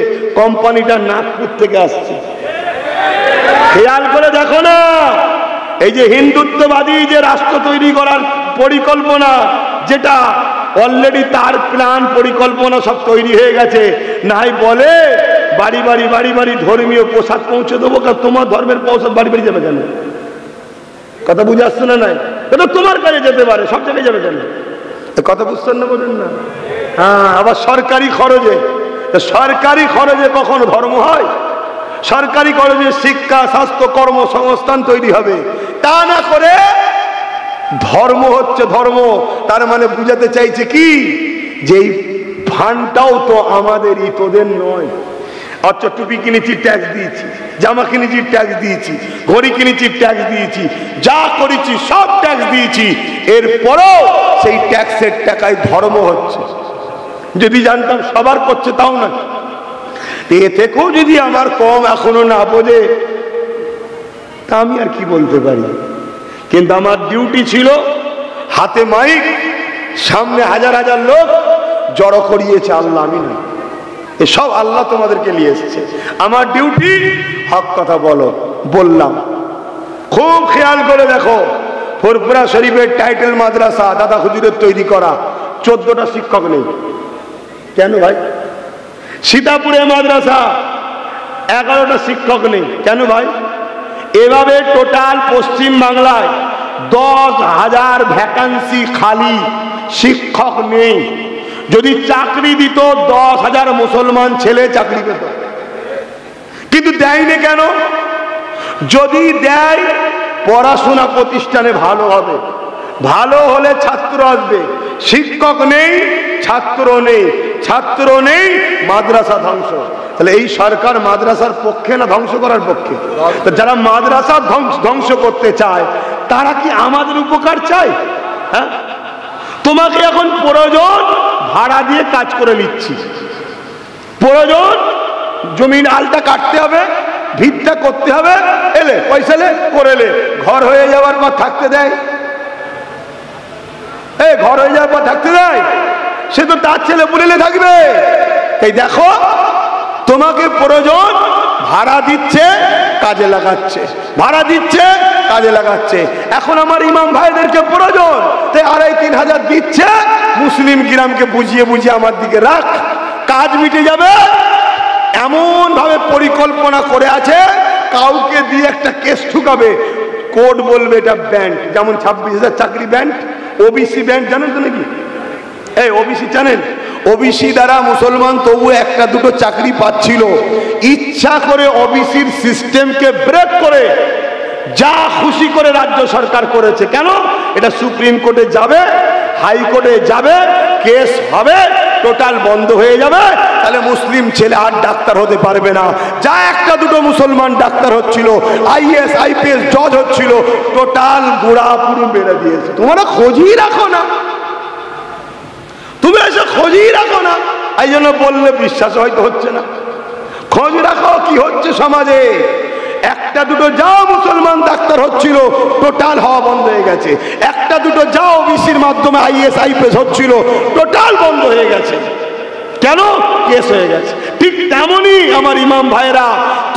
কোম্পানিটা নাগপুর থেকে আসছে। খেয়াল করে দেখো না, এই যে হিন্দুত্ববাদী যে রাষ্ট্র তৈরি করার পরিকল্পনা, যেটা অলরেডি তার প্ল্যান পরিকল্পনা সব তৈরি হয়ে গেছে, নাই বলে বাড়ি বাড়ি বাড়ি বাড়ি ধর্মীয় প্রসাদ পৌঁছে দেবো। তোমার ধর্মের প্রসাদ বাড়ি বাড়ি যাবে কেন? কথা বুঝে আসছে না? নাই এটা তোমার কাছে যেতে পারে, সব জায়গায় যাবে কেন? কথা বুঝছেন না, বোঝেন না? হ্যাঁ, আবার সরকারি খরচে, সরকারি খরচে কখনো ধর্ম হয়? সরকারি খরচে শিক্ষা, স্বাস্থ্য, কর্মসংস্থান তৈরি হবে, তা না করে ধর্ম হচ্ছে ধর্ম। তার মানে বুঝাতে চাইছে কি, যে এই ফান্ডটাও তো আমাদেরই, তোদের নয়। আচ্ছা, টুপি কিনেছি ট্যাক্স দিয়েছি, জামা কিনেছি ট্যাক্স দিয়েছি, ঘড়ি কিনেছি ট্যাক্স দিয়েছি, যা করেছি সব ট্যাক্স দিয়েছি, এরপরও সেই ট্যাক্সের টাকায় ধর্ম হচ্ছে। যদি জানতাম সবার করছে তাও না, এ থেকেও যদি আমার কম এখনো না বোঝে, তা আমি আর কি বলতে পারি। কিন্তু আমার ডিউটি ছিল, হাতে মাইক, সামনে হাজার হাজার লোক জড়ো করিয়েছে আল্লাহ, আমি না। এসব আল্লাহ তোমাদেরকে নিয়ে এসেছে। আমার ডিউটি হক কথা বলো, বললাম। খুব খেয়াল করে দেখো, ফুরফুরা শরীফের টাইটেল মাদ্রাসা দাদা হুজুরের তৈরি করা, 14টা শিক্ষক নেই কেন ভাই? সীতাপুরে মাদ্রাসা, 11টা শিক্ষক নেই কেন ভাই? এভাবে টোটাল পশ্চিম বাংলায় 10,000 ভ্যাকান্সি খালি, শিক্ষক নেই। যদি চাকরি দিত 10,000 মুসলমান ছেলে চাকরি পেত, কিন্তু দেয়নি কেন? যদি দেয়, পড়াশোনা প্রতিষ্ঠানে ভালো হবে, ভালো হলে ছাত্র আসবে। শিক্ষক নেই, ছাত্র নেই, ছাত্র নেই, মাদ্রাসা ধ্বংস। তাহলে এই সরকার মাদ্রাসার পক্ষে না ধ্বংস করার পক্ষে? যারা মাদ্রাসা ধ্বংস করতে চায়, তারা কি আমাদের উপকার চায়? হ্যাঁ, তোমাকে এখন প্রয়োজন ভাড়া দিয়ে কাজ করে নিচ্ছি, প্রয়োজন জমিন আলটা কাটতে হবে, ভিতটা করতে হবে, এলে পয়সা লে করেলে, ঘর হয়ে যাওয়ার পর থাকতে দেয়? ঘর হয়ে যাওয়ার পর থাকতে দেয়? সে তো তার ছেলে পুলেলে থাকবে। তাই দেখো, তোমাকে প্রয়োজন ভাড়া দিচ্ছে, কাজে লাগাচ্ছে, ভাড়া দিচ্ছে, কাজে লাগাচ্ছে। এখন আমার ইমাম ভাইদেরকে প্রয়োজন, তাই 2,500-3 হাজার দিচ্ছে, মুসলিম গ্রামকে বুঝিয়ে বুঝিয়ে আমার দিকে রাখ, কাজ মিটে যাবে। এমন ভাবে পরিকল্পনা করে আছে, কাউকে দিয়ে একটা কেস ঠুকাবে, কোর্ট বলবে এটা ব্যান্ড। যেমন 26,000 চাকরি ব্যান্ড, ওবিসি ব্যান্ড, জানেন তো নাকি? এই ওবিসি জানেন? ওবিসি দ্বারা মুসলমান তবু একটা দুটো চাকরি পাচ্ছিল। ইচ্ছা করে ওবিসির সিস্টেমকে ব্রেক করে যা খুশি করে রাজ্য সরকার করেছে। কেন? এটা সুপ্রিম কোর্টে যাবে, হাইকোর্টে যাবে, কেস হবে, টোটাল বন্ধ হয়ে যাবে। তাহলে মুসলিম ছেলে আর ডাক্তার হতে পারবে না। যা একটা দুটো মুসলমান ডাক্তার হচ্ছিল, আইএস আইপিএস জজ হচ্ছিল, টোটাল গোড়া পুরো বেড়ে দিয়েছে। তোমরা খোঁজই রাখো না, তুমি এসে খোঁজই রাখো না। এই জন্য বললে বিশ্বাস হয়তো হচ্ছে না। খোঁজ রাখো কি হচ্ছে সমাজে। একটা দুটো যাও মুসলমান ডাক্তার হচ্ছিল, টোটাল হওয়া বন্ধ হয়ে গেছে। একটা দুটো যাও ওবিসির মাধ্যমে আইএস আইপিএস হচ্ছিল, টোটাল বন্ধ হয়ে গেছে। কেন? কেস হয়ে গেছে। ঠিক তেমনই আমার ইমাম ভাইরা,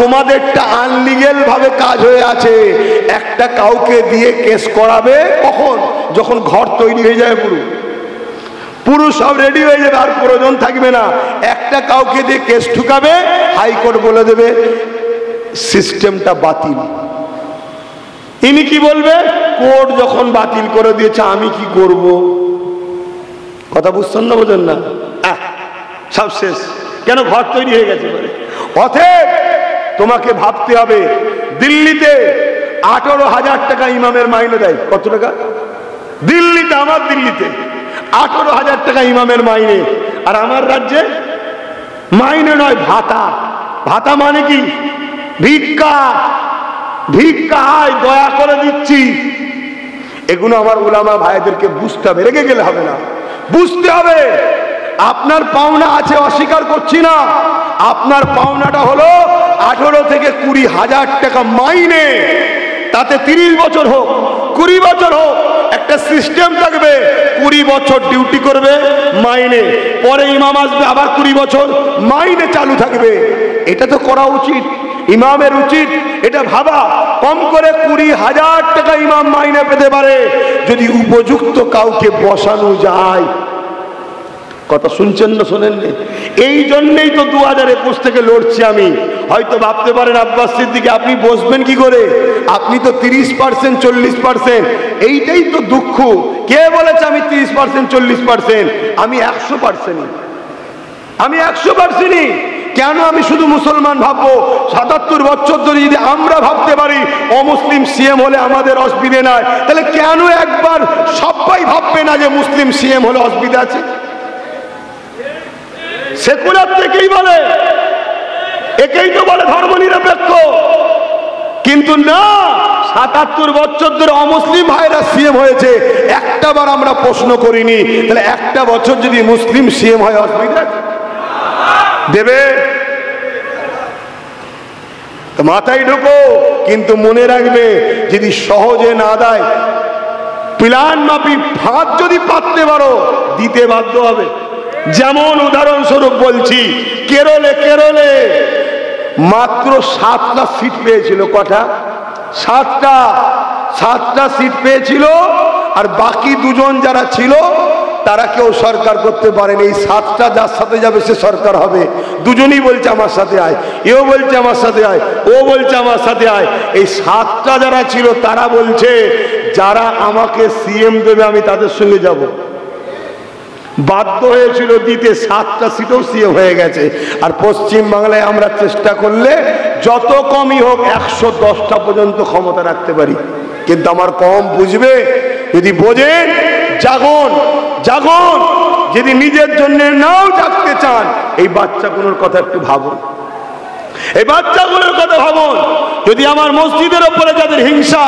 তোমাদেরটা আনলিগেল ভাবে কাজ হয়ে আছে। একটা কাউকে দিয়ে কেস করাবে কখন? যখন ঘর তৈরি হয়ে যায়, পুরো সব রেডি হয়ে যাবে, আর প্রয়োজন থাকবে না। একটা কাউকে দিয়ে কেস ঠুকাবে, হাইকোর্ট বলে দেবে সিস্টেমটা বাতিল। ইনি কি বলবে? কোর্ট যখন বাতিল করে দিয়েছে আমি কি করব? কথা বুঝছেন না, বোঝেন না? সব শেষ। কেন? ঘর তৈরি হয়ে গেছে বলে। অতএব তোমাকে ভাবতে হবে, দিল্লিতে 18,000 টাকা ইমামের মাইনে দেয়। কত টাকা? দিল্লিতে, আমার দিল্লিতে 18,000 টাকা ইমামের মাইনে। আর আমার রাজ্যে মাইনে নয়, ভাতা। ভাতা মানে কি? ভিক্ষা। ভিক্ষা হয়, দয়া করে দিচ্ছি। এগুলো আমার উলামা ভাইদেরকে বুঝতে হবে, রেগে গেলে হবে না, বুঝতে হবে। আপনার পাওনা আছে, অস্বীকার করছি না। আপনার পাওনাটা হলো 18 থেকে 20,000 টাকা মাইনে। তাতে 30 বছর হোক, 20 বছর হোক, একটা সিস্টেম থাকবে। 20 বছর ডিউটি করবে, মাইনে। পরে ইমাম আসবে, আবার 20 বছর মাইনে চালু থাকবে। এটা তো করা উচিত, ইমামের উচিত এটা ভাবা। কম করে 20,000 টাকা ইমাম মাইনে পেতে পারে যদি উপযুক্ত কাউকে বসানো যায়। কথা শুনছেন না শোনেননি? এই জন্যই তো 2021 থেকে লড়ছি আমি। হয়তো ভাবতে পারেন আব্বাস সিদ্দিকী আপনি বসবেন কি করে? আপনি তো 30% 40%। এইটাই তো দুঃখ। কে বলেছে আমি 30% 40%? আমি 100%। আমি 100%। কেন আমি শুধু মুসলমান ভাববো? 77 বছর ধরে যদি আমরা ভাবতে পারি অমুসলিম সিএম হলে আমাদের অসুবিধে নাই, তাহলে কেন একবার সবাই ভাববে না যে মুসলিম সিএম হলে অসুবিধা আছে? সেকুলার থেকেই বলে, একেই তো বলে ধর্ম নিরপেক্ষ। কিন্তু না, 77 বছর ধরে অমুসলিম ভাইরা সিএম হয়েছে, একটা বার আমরা প্রশ্ন করিনি তাহলে একটা বছর যদি মুসলিম সিএম হয় অসুবিধা দেবে? মাথায় ঢোকো। কিন্তু মনে রাখবে, যদি সহজে না দেয়, প্ল্যান মাফিক ভাত যদি পাততে পারো দিতে বাধ্য হবে। যেমন উদাহরণস্বরূপ বলছি, কেরলে মাত্র 7টা সিট পেয়েছিল। কটা? 7টা সিট পেয়েছিল। আর বাকি দুজন যারা ছিল তারা কেউ সরকার করতে পারেনি। এই 7টা যার সাথে যাবে সে সরকার হবে। দুজনই বলছে আমার সাথে আয়, এও বলছে আমার সাথে আয়, ও বলছে আমার সাথে আয়। এই 7টা যারা ছিল তারা বলছে যারা আমাকে সিএম দেবে আমি তাদের সঙ্গে যাব। বাধ্য হয়েছিল দিতে। 7টা সিটও সিএম হয়ে গেছে। আর পশ্চিম বাংলায় আমরা চেষ্টা করলে যত কমই হোক 110টা পর্যন্ত ক্ষমতা রাখতে পারি। কিন্তু আমার কম বুঝবে। যদি বোঝেন, জাগুন জাগুন। যদি নিজের জন্য নাও জাগতে চান, এই বাচ্চাগুলোর কথা একটু ভাবুন। এই বাচ্চাগুলোর কথা ভাবুন। যদি আমার মসজিদের উপরে যাদের হিংসা,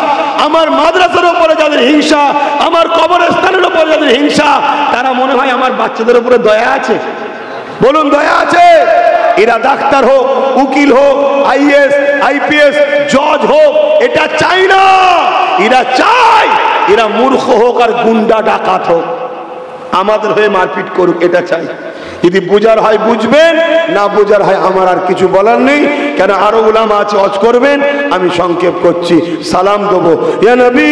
আমার মাদ্রাসার উপরে যাদের হিংসা, আমার কবরস্থানের উপরে যাদের হিংসা, তারা মনে হয় আমার বাচ্চাদের উপরে দয়া আছে? বলুন, দয়া আছে? এরা ডাক্তার হোক, উকিল হোক, আইএস আইপিএস জজ হোক, এটা চাই না। এরা চায় এরা মূর্খ হোক আর গুন্ডা ডাকাত হোক, আমাদের হয়ে মারপিট করুক, এটা চাই। যদি বুঝার হয় বুঝবেন, না বুঝার হয় আমার আর কিছু বলার নেই। কেন আরো উলামা আছে, ওয়াজ করবেন। আমি সংক্ষেপ করছি, সালাম দেবো। ইয়া নবী